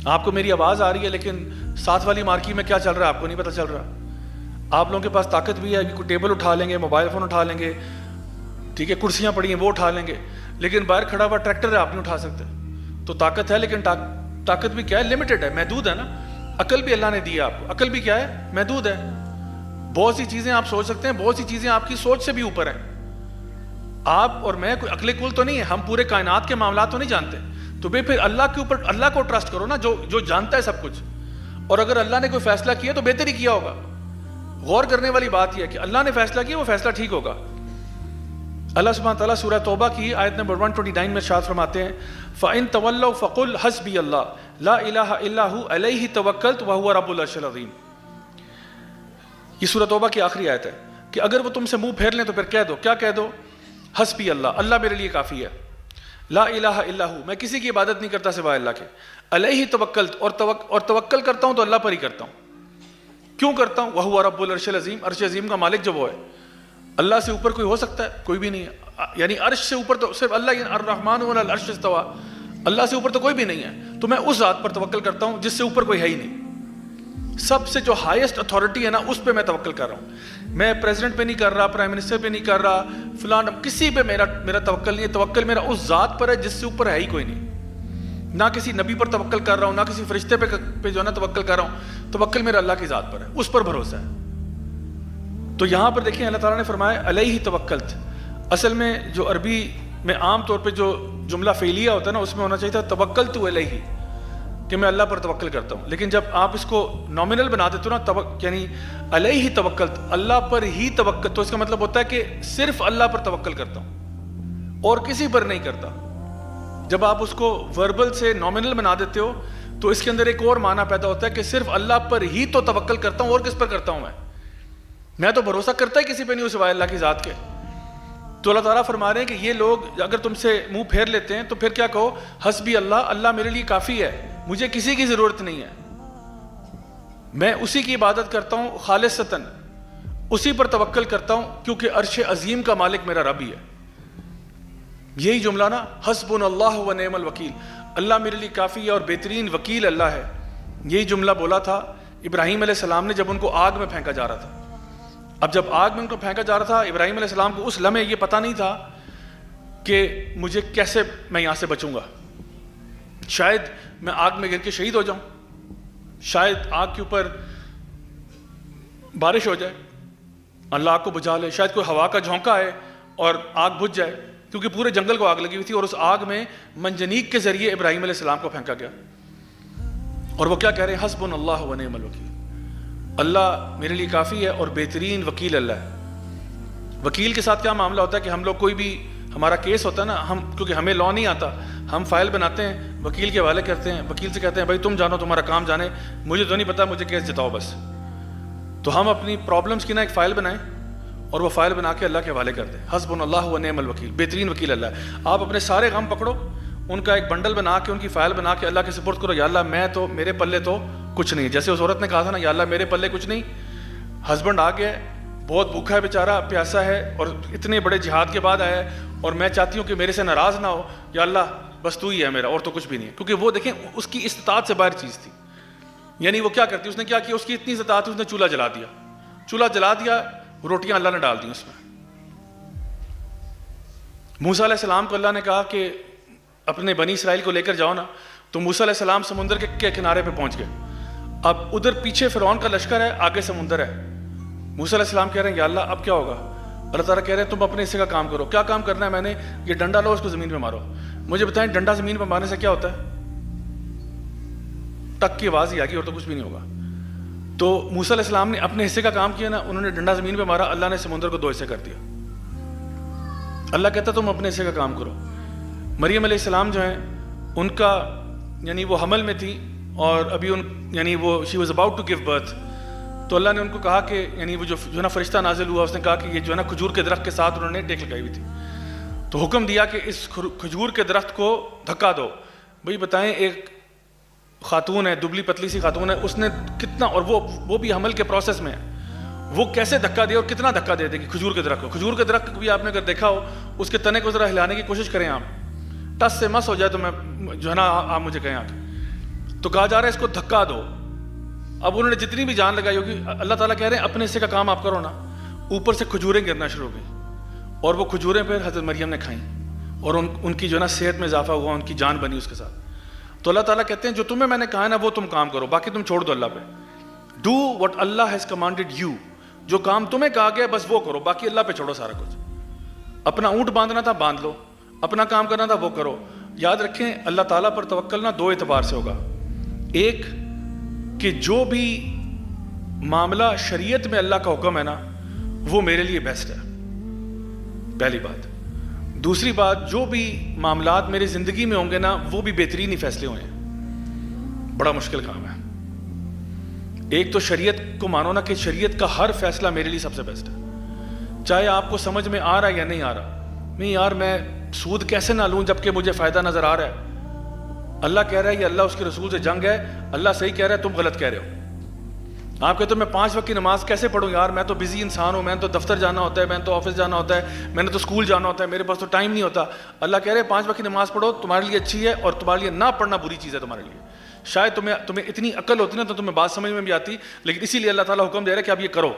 آپ کو میری آواز آ رہی ہے لیکن ساتھ والی مارکی میں کیا چل رہا ہے آپ کو نہیں پتہ چل رہا. آپ لوگوں کے پاس طاقت بھی ہے کہ کوئی ٹیبل اٹھا لیں گے، موبائل فون اٹھا لیں گے، ٹھیک ہے، کرسیاں پڑی ہیں وہ اٹھا لیں گے، لیکن باہر کھڑا ہوا ٹریکٹر ہے آپ نہیں اٹھا سکتے. تو طاقت ہے لیکن طاقت بھی کیا ہے، لمیٹڈ ہے، محدود ہے نا. عقل بھی اللہ نے دی ہے آپ کو، عقل بھی کیا ہے، محدود ہے. بہت سی چیزیں آپ سوچ سکتے ہیں، بہت سی چیزیں آپ کی سوچ سے بھی اوپر ہیں. آپ اور میں کوئی عقل کل تو نہیں ہے، ہم پورے کائنات کے معاملات تو نہیں جانتے. تو پھر اللہ کے اوپر، اللہ کو ٹرسٹ کرو نا، جو جانتا ہے سب کچھ. اور اگر اللہ نے کوئی فیصلہ کیا تو بہتر ہی کیا ہوگا. غور کرنے والی بات یہ ہے کہ اللہ نے فیصلہ کیا، وہ فیصلہ ٹھیک ہوگا. اللہ سبحانہ تعالیٰ سورہ توبہ کی آیت نمبر 129 میں ارشاد فرماتے ہیں فَإِن تَوَلَّوْا فَقُلْ حَسْبِيَ اللَّهُ لَا إِلَٰهَ إِلَّا هُوَ عَلَيْهِ تَوَكَّلْتُ وَهُوَ رَبُّ الْعَرْشِ الْعَظِيمِ. یہ سورہ توبہ کی آخری آیت ہے کہ اگر وہ تم سے منہ پھیر لیں تو پھر کہہ دو، کیا کہہ دو؟ حسبی اللہ، اللہ میرے لیے کافی ہے. لا الہ الا ہو، میں کسی کی عبادت نہیں کرتا سوائے اللہ کے. علیہ توکلت، اور توکل کرتا ہوں تو اللہ پر ہی کرتا ہوں. کیوں کرتا ہوں؟ وہو رب العرش العظیم، عرش عظیم کا مالک جب وہ ہے. اللہ سے اوپر کوئی ہو سکتا ہے؟ کوئی بھی نہیں ہے. یعنی عرش سے اوپر تو صرف اللہ ہی، الرحمن علی العرش استویٰ، اللہ سے اوپر تو کوئی بھی نہیں ہے. تو میں اس ذات پر توکل کرتا ہوں جس سے اوپر کوئی ہے ہی نہیں. سب سے جو ہائیسٹ اتھارٹی ہے نا، اس پہ میں توکل کر رہا ہوں. میں پریزیڈنٹ پہ نہیں کر رہا، پرائم منسٹر پہ نہیں کر رہا، فلان کسی پہ میرا توکل نہیں ہے. توکل میرا اس ذات پر ہے جس سے اوپر ہے ہی کوئی نہیں. نہ کسی نبی پر توکل کر رہا ہوں، نہ کسی فرشتے پہ جو ہے نا توکل کر رہا ہوں. توکل میرا اللہ کی ذات پر ہے، اس پر بھروسہ ہے. تو یہاں پر دیکھیں اللہ تعالیٰ نے فرمایا علیہ توکلت. اصل میں جو عربی میں عام طور پہ جو جملہ فعلیہ ہوتا ہے نا، اس میں ہونا چاہیے تھا توکلت علیہ. کہ میں اللہ پر توکل کرتا ہوں. لیکن جب آپ اس کو نامنل بنا دیتے ہو نا, یعنی علیہ توکلت, اللہ پر ہی توکل, تو اس کا مطلب ہوتا ہے کہ صرف اللہ پر توکل کرتا ہوں اور کسی پر نہیں کرتا. جب آپ اس کو وربل سے نامنل بنا دیتے ہو تو اس کے اندر ایک اور معنی پیدا ہوتا ہے کہ صرف اللہ پر ہی تو توکل کرتا ہوں, اور کس پر کرتا ہوں میں تو بھروسہ کرتا ہی کسی پہ نہیں ہو سوائے اللہ کی ذات کے. تو اللہ تعالیٰ فرما رہے ہیں کہ یہ لوگ اگر تم سے منہ پھیر لیتے ہیں تو پھر کیا کہو, حسبی اللہ, اللہ میرے لیے کافی ہے, مجھے کسی کی ضرورت نہیں ہے, میں اسی کی عبادت کرتا ہوں خالصتاً, اسی پر توکل کرتا ہوں کیونکہ عرش عظیم کا مالک میرا رب ہی ہے. یہی جملہ نا, حسبنا اللہ و نعم الوکیل, اللہ میرے لیے کافی ہے اور بہترین وکیل اللہ ہے. یہی جملہ بولا تھا ابراہیم علیہ السلام نے جب ان کو آگ میں پھینکا جا رہا تھا. اب جب آگ میں ان کو پھینکا جا رہا تھا, ابراہیم علیہ السلام کو اس لمحے یہ پتہ نہیں تھا کہ مجھے کیسے میں یہاں سے بچوں گا. شاید میں آگ میں گر کے شہید ہو جاؤں, شاید آگ کے اوپر بارش ہو جائے, اللہ آگ کو بجھا لے, شاید کوئی ہوا کا جھونکا آئے اور آگ بجھ جائے, کیونکہ پورے جنگل کو آگ لگی ہوئی تھی اور اس آگ میں منجنیق کے ذریعے ابراہیم علیہ السلام کو پھینکا گیا. اور وہ کیا کہہ رہے ہیں, حسبنا اللہ و نعم الوکیل, اللہ میرے لیے کافی ہے اور بہترین وکیل اللہ ہے. وکیل کے ساتھ کیا معاملہ ہوتا ہے کہ ہم لوگ کوئی بھی ہمارا کیس ہوتا ہے نا, ہم کیونکہ ہمیں لا نہیں آتا, ہم فائل بناتے ہیں, وکیل کے حوالے کرتے ہیں, وکیل سے کہتے ہیں بھائی تم جانو, تمہارا کام جانے, مجھے تو نہیں پتا, مجھے کیس جتاؤ بس. تو ہم اپنی پرابلمس کی نا ایک فائل بنائیں اور وہ فائل بنا کے اللہ کے حوالے کر دیں. حسبنا اللہ و نعم الوکیل, بہترین وکیل اللہ ہے. آپ اپنے سارے غم پکڑو, ان کا ایک بنڈل بنا کے, ان کی فائل بنا کے اللہ کے سپرد کرو, یا اللہ میں تو, میرے پلے تو کچھ نہیں. جیسے اس عورت نے کہا تھا نا, یا اللہ میرے پلے کچھ نہیں, ہسبینڈ آ گیا, بہت بھوکا ہے بیچارہ, پیاسا ہے, اور اتنے بڑے جہاد کے بعد آیا ہے, اور میں چاہتی ہوں کہ میرے سے ناراض نہ ہو, یا اللہ بس تو ہی ہے میرا, اور تو کچھ بھی نہیں ہے. کیونکہ وہ دیکھیں اس کی استطاعت سے باہر چیز تھی. یعنی وہ کیا کرتی, اس نے کیا کیا, اس کی اتنی استطاعت تھی, اس نے چولہا جلا دیا, روٹیاں اللہ نے ڈال دی اس میں. موسیٰ علیہ السلام کو اللہ نے کہا کہ اپنے بنی اسرائیل کو لے کر جاؤ نا, تو موسیٰ علیہ السلام سمندر کے کنارے پہ پہنچ گئے. اب ادھر پیچھے فرعون کا لشکر ہے, آگے سمندر ہے. موسیٰ علیہ السلام کہہ رہے ہیں یا اللہ اب کیا ہوگا. اللہ تعالیٰ کہہ رہے ہیں تم اپنے حصے کا کام کرو. کیا کام کرنا ہے, میں نے یہ ڈنڈا لو, اس کو زمین پہ مارو. مجھے بتائیں ڈنڈا زمین پہ مارنے سے کیا ہوتا ہے, ٹک کی آواز ہی آ گئی اور تو کچھ بھی نہیں ہوگا. تو موسیٰ علیہ السلام نے اپنے حصے کا کام کیا نا, انہوں نے ڈنڈا زمین پہ مارا, اللہ نے سمندر کو 2 حصے کر دیا. اللہ کہتا تم اپنے حصے کا کام کرو. مریم علیہ السلام جو ہیں, ان کا یعنی وہ حمل میں تھی, اور ابھی یعنی وہ she was about to give birth. تو اللہ نے ان کو کہا کہ یعنی وہ جو نا فرشتہ نازل ہوا, اس نے کہا کہ یہ جو ہے نا کھجور کے درخت کے ساتھ انہوں نے ٹیک لگائی ہوئی تھی, تو حکم دیا کہ اس کھجور کے درخت کو دھکا دو. بھئی بتائیں ایک خاتون ہے, دبلی پتلی سی خاتون ہے, اس نے کتنا, اور وہ بھی حمل کے پروسیس میں ہے, وہ کیسے دھکا دے اور کتنا دھکا دے دے گی کھجور کے درخت کو. کھجور کے درخت کو بھی آپ نے اگر دیکھا ہو, اس کے تنے کو ذرا ہلانے کی کوشش کریں آپ, ٹس سے مس ہو جائے تو میں جو ہے نا آپ مجھے کہیں آ کے, تو کہا جا رہا ہے اس کو دھکا دو. اب انہوں نے جتنی بھی جان لگائی ہوگی, اللہ تعالیٰ کہہ رہے ہیں اپنے حصے کا کام آپ کرو نا. اوپر سے کھجوریں گرنا شروع ہو گئی, اور وہ کھجوریں پھر حضرت مریم نے کھائیں, اور ان کی جو ہے نا صحت میں اضافہ ہوا, ان کی جان بنی اس کے ساتھ. تو اللہ تعالیٰ کہتے ہیں جو تمہیں میں نے کہا ہے نا وہ تم کام کرو, باقی تم چھوڑ دو اللہ پہ. Do what Allah has commanded you, جو کام تمہیں کہا گیا بس وہ کرو, باقی اللہ پہ چھوڑو سارا کچھ. اپنا اونٹ باندھنا تھا باندھ لو, اپنا کام کرنا تھا وہ کرو. یاد رکھیں اللہ تعالیٰ پر توکل نہ 2 اعتبار سے ہوگا. ایک کہ جو بھی معاملہ شریعت میں اللہ کا حکم ہے نا, وہ میرے لیے بیسٹ ہے, پہلی بات. دوسری بات, جو بھی معاملات میری زندگی میں ہوں گے نا, وہ بھی بہترین ہی فیصلے ہوئے ہیں. بڑا مشکل کام ہے. ایک تو شریعت کو مانو نا کہ شریعت کا ہر فیصلہ میرے لیے سب سے بیسٹ ہے, چاہے آپ کو سمجھ میں آ رہا ہے یا نہیں آ رہا. نہیں یار میں سود کیسے نہ لوں جب کہ مجھے فائدہ نظر آ رہا ہے. اللہ کہہ رہا ہے یہ اللہ اس کے رسول سے جنگ ہے, اللہ صحیح کہہ رہا ہے, تم غلط کہہ رہے ہو. آپ کہتے ہو میں 5 وقت کی نماز کیسے پڑھوں یار, میں تو بزی انسان ہوں, میں نے تو دفتر جانا ہوتا ہے, میں نے تو آفس جانا ہوتا ہے, میں نے تو اسکول جانا ہوتا ہے, میرے پاس تو ٹائم نہیں ہوتا. اللہ کہہ رہے ہیں 5 وقت کی نماز پڑھو, تمہارے لیے اچھی ہے, اور تمہارے لیے نہ پڑھنا بری چیز ہے تمہارے لیے. شاید تمہیں اتنی عقل ہوتی نا تو تمہیں بات سمجھ میں بھی آتی, لیکن اسی لیے اللہ تعالیٰ حکم دے رہا ہے کہ اب یہ کرو.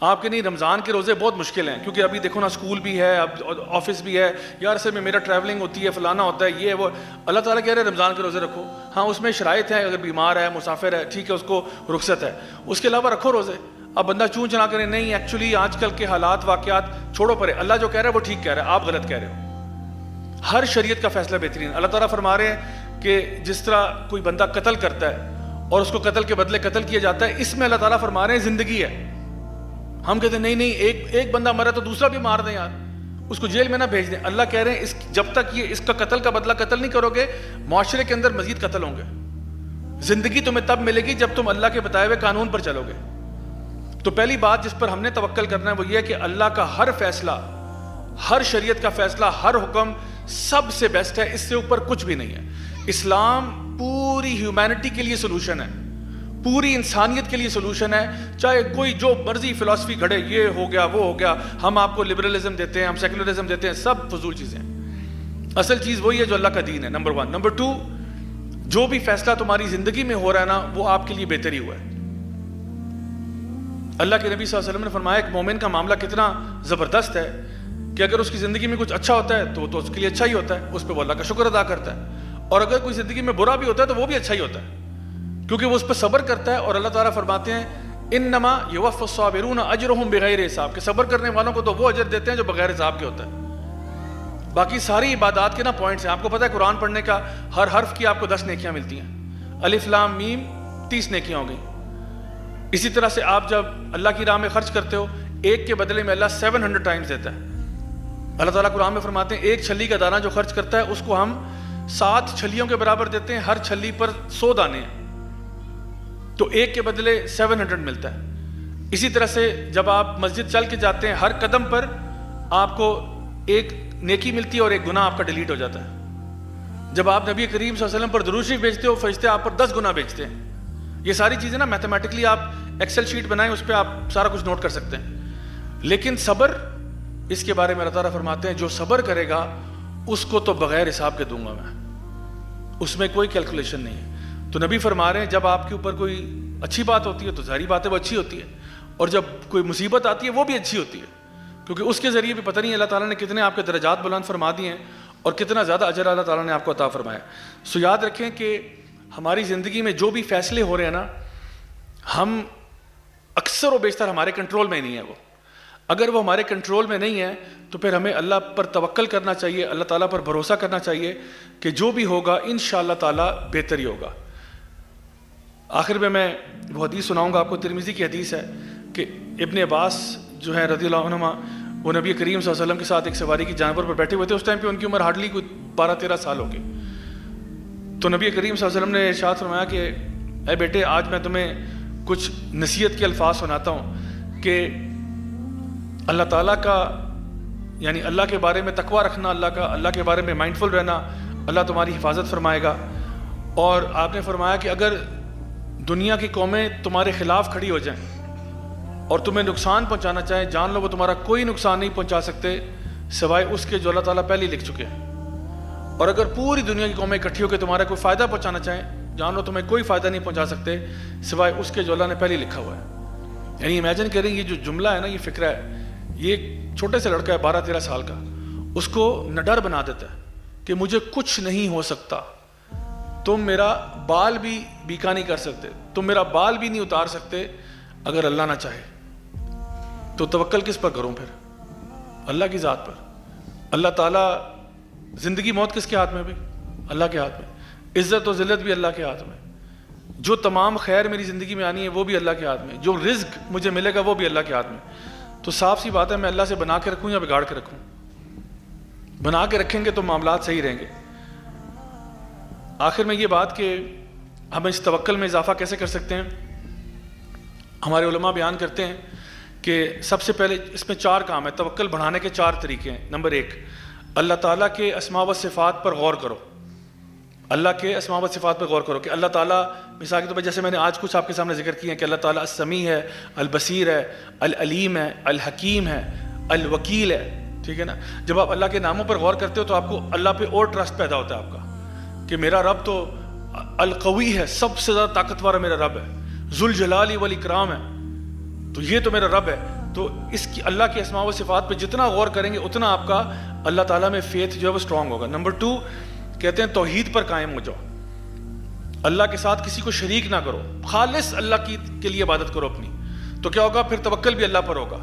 آپ کے نہیں, رمضان کے روزے بہت مشکل ہیں, کیونکہ ابھی دیکھو نا اسکول بھی ہے, اب آفس بھی ہے, یار سے میں میرا ٹریولنگ ہوتی ہے, فلانا ہوتا ہے, یہ وہ. اللہ تعالیٰ کہہ رہے ہیں رمضان کے روزے رکھو. ہاں اس میں شرائط ہیں, اگر بیمار ہے, مسافر ہے, ٹھیک ہے, اس کو رخصت ہے, اس کے علاوہ رکھو روزے. اب بندہ چون چنا کرے, نہیں ایکچولی آج کل کے حالات واقعات چھوڑو پرے, اللہ جو کہہ رہا ہے وہ ٹھیک کہہ رہا ہے, آپ غلط کہہ رہے ہو. ہر شریعت کا فیصلہ بہترین. اللہ تعالیٰ فرما رہے ہیں کہ جس طرح کوئی بندہ قتل کرتا ہے اور اس کو قتل کے بدلے قتل کیا جاتا ہے, اس میں اللہ تعالیٰ فرما رہے ہیں زندگی ہے. ہم کہتے ہیں نہیں نہیں, ایک بندہ مرا تو دوسرا بھی مار دیں یار, اس کو جیل میں نہ بھیج دیں. اللہ کہہ رہے ہیں جب تک یہ اس کا قتل کا بدلہ قتل نہیں کرو گے, معاشرے کے اندر مزید قتل ہوں گے. زندگی تمہیں تب ملے گی جب تم اللہ کے بتائے ہوئے قانون پر چلو گے. تو پہلی بات جس پر ہم نے توکل کرنا ہے وہ یہ ہے کہ اللہ کا ہر فیصلہ, ہر شریعت کا فیصلہ, ہر حکم سب سے بیسٹ ہے, اس سے اوپر کچھ بھی نہیں ہے. اسلام پوری ہیومینٹی کے لیے سولوشن ہے, پوری انسانیت کے لیے سولوشن ہے. چاہے کوئی جو مرضی فلسفی گھڑے, یہ ہو گیا وہ ہو گیا, ہم آپ کو لبرلزم دیتے ہیں, ہم سیکولرزم دیتے ہیں, سب فضول چیزیں ہیں. اصل چیز وہی ہے جو اللہ کا دین ہے, نمبر 1. نمبر 2, جو بھی فیصلہ تمہاری زندگی میں ہو رہا ہے نا, وہ آپ کے لیے بہتری ہوا ہے. اللہ کے نبی صلی اللہ علیہ وسلم نے فرمایا ایک مومن کا معاملہ کتنا زبردست ہے کہ اگر اس کی زندگی میں کچھ اچھا ہوتا ہے تو اس کے لیے اچھا ہی ہوتا ہے, اس پہ وہ اللہ کا شکر ادا کرتا ہے. اور اگر کوئی زندگی میں برا بھی ہوتا ہے تو وہ بھی اچھا ہی ہوتا ہے, کیونکہ وہ اس پہ صبر کرتا ہے. اور اللہ تعالیٰ فرماتے ہیں انما یوفی الصابرون اجرهم بغیر حساب, کہ صبر کرنے والوں کو تو وہ اجر دیتے ہیں جو بغیر حساب کے ہوتا ہے. باقی ساری عبادات کے نا پوائنٹس ہیں. آپ کو پتہ ہے قرآن پڑھنے کا ہر حرف کی آپ کو 10 نیکیاں ملتی ہیں. الف لام میم 30 نیکیاں ہو گئی. اسی طرح سے آپ جب اللہ کی راہ میں خرچ کرتے ہو, ایک کے بدلے میں اللہ 700 ٹائمز دیتا ہے. اللہ تعالیٰ قرآن میں فرماتے ہیں ایک چھلی کا دانہ جو خرچ کرتا ہے اس کو ہم 7 چھلیوں کے برابر دیتے ہیں, ہر چھلی پر 100 دانے ہیں, تو ایک کے بدلے 700 ملتا ہے. اسی طرح سے جب آپ مسجد چل کے جاتے ہیں, ہر قدم پر آپ کو ایک نیکی ملتی ہے اور ایک گناہ آپ کا ڈیلیٹ ہو جاتا ہے. جب آپ نبی کریم صلی اللہ علیہ وسلم پر درود شریف بھیجتے ہو, فرشتے آپ پر 10 گنا بھیجتے ہیں. یہ ساری چیزیں نا میتھمیٹکلی آپ ایکسل شیٹ بنائیں, اس پہ آپ سارا کچھ نوٹ کر سکتے ہیں. لیکن صبر, اس کے بارے میں اللہ تعالیٰ فرماتے ہیں جو صبر کرے گا اس کو تو بغیر حساب کے دوں گا میں, اس میں کوئی کیلکولیشن نہیں ہے. تو نبی فرما رہے ہیں جب آپ کے اوپر کوئی اچھی بات ہوتی ہے تو ظاہری بات ہے وہ اچھی ہوتی ہے, اور جب کوئی مصیبت آتی ہے وہ بھی اچھی ہوتی ہے, کیونکہ اس کے ذریعے بھی پتہ نہیں اللہ تعالیٰ نے کتنے آپ کے درجات بلند فرما دیے ہیں اور کتنا زیادہ اجر اللہ تعالیٰ نے آپ کو عطا فرمایا. سو یاد رکھیں کہ ہماری زندگی میں جو بھی فیصلے ہو رہے ہیں نا, ہم اکثر و بیشتر ہمارے کنٹرول میں نہیں ہے. وہ اگر وہ ہمارے کنٹرول میں نہیں ہے تو پھر ہمیں اللہ پر توکل کرنا چاہیے, اللہ تعالیٰ پر بھروسہ کرنا چاہیے کہ جو بھی ہوگا انشاءاللہ تعالیٰ بہتر ہی ہوگا. آخر میں وہ حدیث سناؤں گا آپ کو, ترمذی کی حدیث ہے کہ ابن عباس جو ہے رضی اللہ عنہما, وہ نبی کریم صلی اللہ علیہ وسلم کے ساتھ ایک سواری کی جانور پر بیٹھے ہوئے تھے. اس ٹائم پہ ان کی عمر ہارڈلی کوئی 12-13 سال ہوگی. تو نبی کریم صلی اللہ علیہ وسلم نے ارشاد فرمایا کہ اے بیٹے, آج میں تمہیں کچھ نصیحت کے الفاظ سناتا ہوں کہ اللہ تعالیٰ کا, یعنی اللہ کے بارے میں تقویٰ رکھنا, اللہ کے بارے میں مائنڈفل رہنا, اللہ تمہاری حفاظت فرمائے گا. اور آپ نے فرمایا کہ اگر دنیا کی قومیں تمہارے خلاف کھڑی ہو جائیں اور تمہیں نقصان پہنچانا چاہیں, جان لو وہ تمہارا کوئی نقصان نہیں پہنچا سکتے سوائے اس کے جو اللہ تعالیٰ پہلے لکھ چکے ہیں. اور اگر پوری دنیا کی قومیں اکٹھی ہو کے تمہارا کوئی فائدہ پہنچانا چاہیں, جان لو تمہیں کوئی فائدہ نہیں پہنچا سکتے سوائے اس کے جو اللہ نے پہلے لکھا ہوا ہے. یعنی امیجن کریں, یہ جو جملہ ہے نا, یہ فکرہ ہے, یہ ایک چھوٹے سے لڑکا ہے 12-13 سال کا, اس کو نڈر بنا دیتا ہے کہ مجھے کچھ نہیں ہو سکتا, تم میرا بال بھی بیکا نہیں کر سکتے, تم میرا بال بھی نہیں اتار سکتے اگر اللہ نہ چاہے. تو توکل کس پر کروں پھر؟ اللہ کی ذات پر. اللہ تعالیٰ, زندگی موت کس کے ہاتھ میں بھی؟ اللہ کے ہاتھ میں. عزت و ذلت بھی اللہ کے ہاتھ میں. جو تمام خیر میری زندگی میں آنی ہے وہ بھی اللہ کے ہاتھ میں. جو رزق مجھے ملے گا وہ بھی اللہ کے ہاتھ میں. تو صاف سی بات ہے, میں اللہ سے بنا کے رکھوں یا بگاڑ کے رکھوں؟ بنا کے رکھیں گے تو معاملات صحیح رہیں گے. آخر میں یہ بات کہ ہم اس توکل میں اضافہ کیسے کر سکتے ہیں, ہمارے علماء بیان کرتے ہیں کہ سب سے پہلے اس میں 4 کام ہے. توکل بڑھانے کے 4 طریقے ہیں. نمبر 1, اللہ تعالیٰ کے اسماء و صفات پر غور کرو. اللہ کے اسماء و صفات پر غور کرو کہ اللہ تعالیٰ, مثال کے طور پر جیسے میں نے آج کچھ آپ کے سامنے ذکر کیا ہے کہ اللہ تعالیٰ السمیع ہے, البصیر ہے, العلیم ہے, الحکیم ہے, الوکیل ہے. ٹھیک ہے نا. جب آپ اللہ کے ناموں پر غور کرتے ہو تو آپ کو اللہ پہ اور ٹرسٹ پیدا ہوتا ہے آپ کا کہ میرا رب تو القوی ہے, سب سے زیادہ طاقتور میرا رب ہے, ذوالجلال والاکرام ہے, تو یہ تو میرا رب ہے. تو اس کی اللہ کے اسماء و صفات پہ جتنا غور کریں گے اتنا آپ کا اللہ تعالیٰ میں فیتھ جو ہے وہ اسٹرانگ ہوگا. نمبر 2 کہتے ہیں توحید پر قائم ہو جاؤ. اللہ کے ساتھ کسی کو شریک نہ کرو, خالص اللہ کے لیے عبادت کرو اپنی. تو کیا ہوگا پھر؟ توکل بھی اللہ پر ہوگا.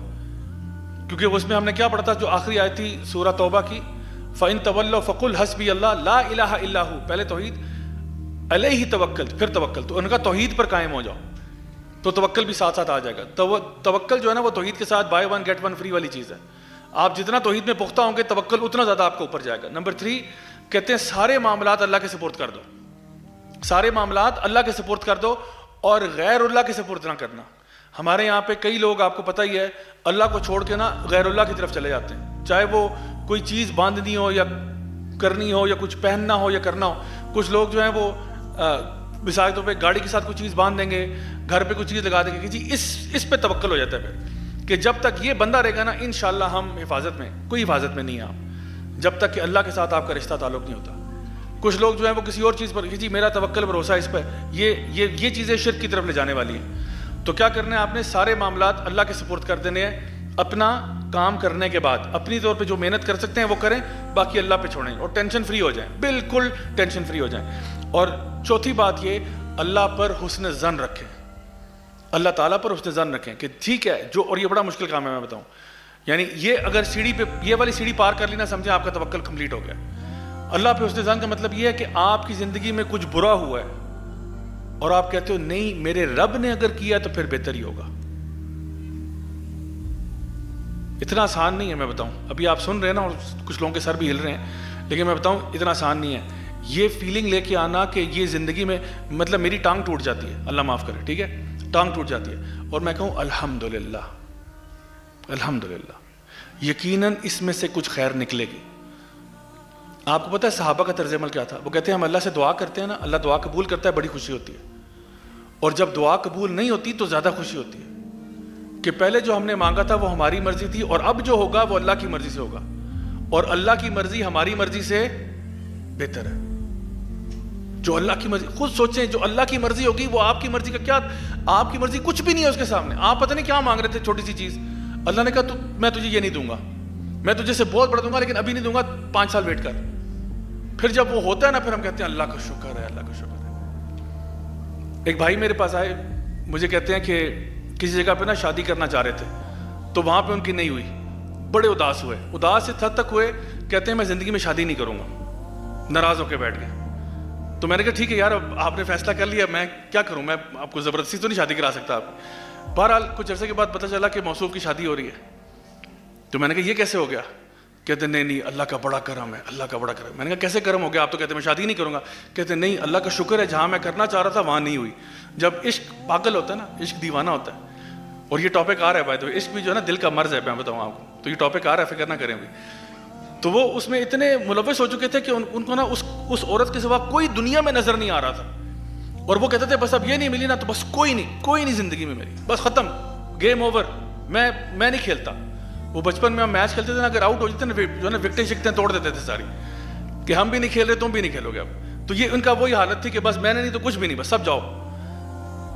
کیونکہ اس میں ہم نے کیا پڑھا تھا, جو آخری آیت تھی سورہ توبہ کی, فَإِن تَوَلَّوْا فَقُلْ حَسْبِيَ اللَّهُ لَا إِلَٰهَ إِلَّا هُوَ. پہلے توحید, علیہ توکلت، پھر توکل، تو ان کا توحید پر قائم ہو جاؤ تو توکل بھی ساتھ ساتھ آ جائے گا. توکل جو ہے نا وہ توحید کے ساتھ buy one get one free والی چیز ہے. آپ جتنا توحید میں پختہ ہوں گے توکل اتنا زیادہ آپ کو اوپر جائے گا. نمبر 3 کہتے ہیں سارے معاملات اللہ کے سپورٹ کر دو. سارے معاملات اللہ کے سپورٹ کر دو اور غیر اللہ کے سپورٹ نہ کرنا. ہمارے یہاں پہ کئی لوگ آپ کو پتہ ہی ہے اللہ کو چھوڑ کے نا غیر اللہ کی طرف چلے جاتے ہیں, چاہے وہ کوئی چیز باندھنی ہو یا کرنی ہو یا کچھ پہننا ہو یا کرنا ہو. کچھ لوگ جو ہیں وہ مثال کے طور پہ گاڑی کے ساتھ کوئی چیز باندھ دیں گے, گھر پہ کوئی چیز لگا دیں گے کہ جی اس پہ توکل ہو جاتا ہے پھر کہ جب تک یہ بندہ رہے گا نا انشاءاللہ ہم حفاظت میں, کوئی حفاظت میں نہیں ہے آپ جب تک کہ اللہ کے ساتھ آپ کا رشتہ تعلق نہیں ہوتا. کچھ لوگ جو ہیں وہ کسی اور چیز پر کہ جی میرا توکل بھروسہ اس پہ, یہ چیزیں شرک کی طرف لے جانے والی ہیں. تو کیا کرنا ہے آپ نے, سارے معاملات اللہ کے سپورٹ کر دینے ہیں. اپنا کام کرنے کے بعد اپنی طور پہ جو محنت کر سکتے ہیں وہ کریں, باقی اللہ پہ چھوڑیں اور ٹینشن فری ہو جائیں, بالکل ٹینشن فری ہو جائیں. اور چوتھی بات یہ, اللہ پر حسن ظن رکھیں, اللہ تعالیٰ پر حسن ظن رکھیں کہ ٹھیک ہے جو, اور یہ بڑا مشکل کام ہے میں بتاؤں, یعنی یہ اگر سیڑھی پہ یہ والی سیڑھی پار کر لی نا سمجھیں آپ کا توکل کمپلیٹ ہو گیا. اللہ پہ حسن ظن کا مطلب یہ ہے کہ آپ کی زندگی میں کچھ برا ہوا ہے اور آپ کہتے ہو نہیں میرے رب نے اگر کیا تو پھر بہتر ہی ہوگا. اتنا آسان نہیں ہے میں بتاؤں, ابھی آپ سن رہے ہیں نا اور کچھ لوگوں کے سر بھی ہل رہے ہیں, لیکن میں بتاؤں اتنا آسان نہیں ہے. یہ فیلنگ لے کے آنا کہ یہ زندگی میں مطلب میری ٹانگ ٹوٹ جاتی ہے, اللہ معاف کرے, ٹھیک ہے, ٹانگ ٹوٹ جاتی ہے اور میں کہوں الحمدللہ الحمدللہ یقیناً اس میں سے کچھ خیر نکلے گی. آپ کو پتہ ہے صحابہ کا طرز عمل کیا تھا؟ وہ کہتے ہیں ہم اللہ سے دعا کرتے ہیں نا, اللہ دعا قبول کرتا ہے, بڑی خوشی ہوتی ہے, اور جب دعا قبول نہیں ہوتی تو زیادہ خوشی ہوتی ہے کہ پہلے جو ہم نے مانگا تھا وہ ہماری مرضی تھی اور اب جو ہوگا وہ اللہ کی مرضی سے ہوگا, اور اللہ کی مرضی ہماری مرضی سے بہتر ہے. جو اللہ کی مرضی, خود سوچیں, جو اللہ کی مرضی ہوگی وہ آپ کی مرضی کا کیا, آپ کی مرضی کچھ بھی نہیں ہے اس کے سامنے. آپ پتہ نہیں کیا مانگ رہے تھے چھوٹی سی چیز, اللہ نے کہا میں تجھے یہ نہیں دوں گا, میں تجھے سے بہت بڑا دوں گا لیکن ابھی نہیں دوں گا, 5 سال ویٹ کر. پھر جب وہ ہوتا ہے نا پھر ہم کہتے ہیں اللہ کا شکر ہے, اللہ کا شکر ہے. ایک بھائی میرے پاس آئے, مجھے کہتے ہیں کہ کسی جگہ پہ نا شادی کرنا چاہ رہے تھے تو وہاں پہ ان کی نہیں ہوئی, بڑے اداس ہوئے, اداس اس حد تک ہوئے کہتے ہیں میں زندگی میں شادی نہیں کروں گا, ناراض ہو کے بیٹھ گئے. تو میں نے کہا ٹھیک ہے یار آپ نے فیصلہ کر لیا, میں کیا کروں, میں آپ کو زبردستی تو نہیں شادی کرا سکتا. آپ بہرحال کچھ عرصے کے بعد پتہ چلا کہ موصوف کی شادی ہو رہی ہے. تو میں نے کہا یہ کیسے ہو گیا؟ کہتے نہیں اللہ کا بڑا کرم ہے, اللہ کا بڑا کرم. میں نے کہا کیسے کرم ہو گیا, آپ تو کہتے ہیں میں شادی نہیں کروں گا. کہتے نہیں اللہ کا شکر ہے جہاں میں کرنا چاہ رہا تھا وہاں نہیں ہوئی. جب عشق پاگل ہوتا ہے نا, عشق دیوانہ ہوتا ہے, اور یہ ٹاپک آ رہا ہے بھائی, تو عشق بھی جو ہے نا دل کا مرض ہے, میں بتاؤں آپ کو, تو یہ ٹاپک آ رہا ہے فکر نہ کریں ابھی. تو وہ اس میں اتنے ملوث ہو چکے تھے کہ ان کو نا اس عورت کے سوا کوئی دنیا میں نظر نہیں آ رہا تھا, اور وہ کہتے تھے بس اب یہ نہیں ملی نا تو بس کوئی نہیں زندگی میں میری, بس ختم, گیم اوور, میں نہیں کھیلتا. وہ بچپن میں ہم میچ کھیلتے تھے نا, اگر آؤٹ ہو جاتے نا جو ہے نا وکٹیں شکٹیں توڑ دیتے تھے ساری, کہ ہم بھی نہیں کھیل رہے تم بھی نہیں کھیلو گے اب. تو یہ ان کا وہی حالت تھی کہ بس میں نے نہیں تو کچھ بھی نہیں, بس سب جاؤ.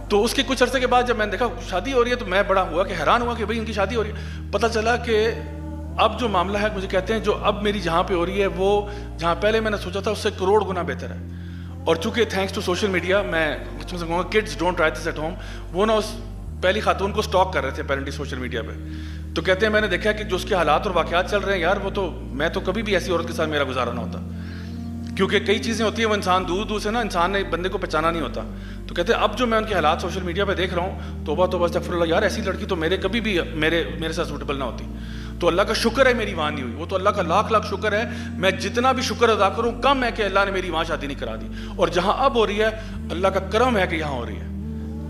تو اس کے کچھ عرصے کے بعد جب میں نے دیکھا شادی ہو رہی ہے تو میں بڑا ہوا کہ حیران ہوا کہ بھائی ان کی شادی ہو رہی ہے. پتہ چلا کہ اب جو معاملہ ہے, مجھے کہتے ہیں جو اب میری جہاں پہ ہو رہی ہے وہ جہاں پہلے میں نے سوچا تھا اس سے کروڑ گنا بہتر ہے. اور چونکہ تھینکس ٹو سوشل میڈیا, میں بچوں سے کہوں گا kids don't try this at home, وہ نا اس پہلی خاتون کو سٹاک کر رہے تھے پیرنٹس سوشل میڈیا پہ. تو کہتے ہیں میں نے دیکھا کہ جو اس کے حالات اور واقعات چل رہے ہیں یار, وہ تو میں تو کبھی بھی ایسی عورت کے ساتھ میرا گزارا نہ ہوتا, کیونکہ کئی چیزیں ہوتی ہیں وہ انسان دور سے نا انسان نے بندے کو پہچانا نہیں ہوتا. تو کہتے ہیں اب جو میں ان کے حالات سوشل میڈیا پہ دیکھ رہا ہوں, توبہ استغفر اللہ, یار ایسی لڑکی تو میرے کبھی بھی میرے ساتھ سوٹیبل نہ ہوتی. تو اللہ کا شکر ہے میری وہاں نہیں ہوئی, وہ تو اللہ کا لاکھ شکر ہے. میں جتنا بھی شکر ادا کروں کم ہے کہ اللہ نے میری وہاں شادی نہیں کرا دی, اور جہاں اب ہو رہی ہے اللہ کا کرم ہے کہ یہاں ہو رہی ہے.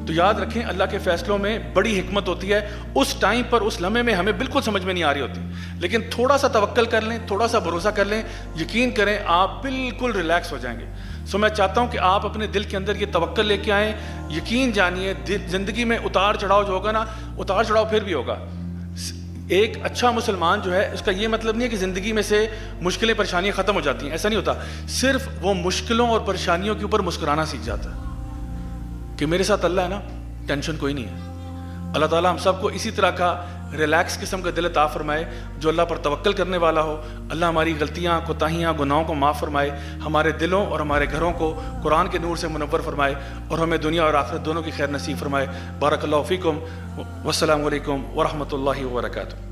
تو یاد رکھیں اللہ کے فیصلوں میں بڑی حکمت ہوتی ہے. اس ٹائم پر اس لمحے میں ہمیں بالکل سمجھ میں نہیں آ رہی ہوتی, لیکن تھوڑا سا توکل کر لیں, تھوڑا سا بھروسہ کر لیں, یقین کریں آپ بالکل ریلیکس ہو جائیں گے. میں چاہتا ہوں کہ آپ اپنے دل کے اندر یہ توکل لے کے آئیں. یقین جانیے زندگی میں اتار چڑھاؤ جو ہوگا نا, اتار چڑھاؤ پھر بھی ہوگا. ایک اچھا مسلمان جو ہے اس کا یہ مطلب نہیں ہے کہ زندگی میں سے مشکلیں پریشانیاں ختم ہو جاتی ہیں, ایسا نہیں ہوتا. صرف وہ مشکلوں اور پریشانیوں کے اوپر مسکرانا سیکھ جاتا ہے کہ میرے ساتھ اللہ ہے نا, ٹینشن کوئی نہیں ہے. اللہ تعالیٰ ہم سب کو اسی طرح کا ریلیکس قسم کا دل عطا فرمائے جو اللہ پر توکل کرنے والا ہو. اللہ ہماری غلطیاں, کوتاہیاں, گناہوں کو معاف فرمائے, ہمارے دلوں اور ہمارے گھروں کو قرآن کے نور سے منور فرمائے, اور ہمیں دنیا اور آخرت دونوں کی خیر نصیب فرمائے. بارک اللہ فیکم, والسلام علیکم ورحمۃ اللہ وبرکاتہ.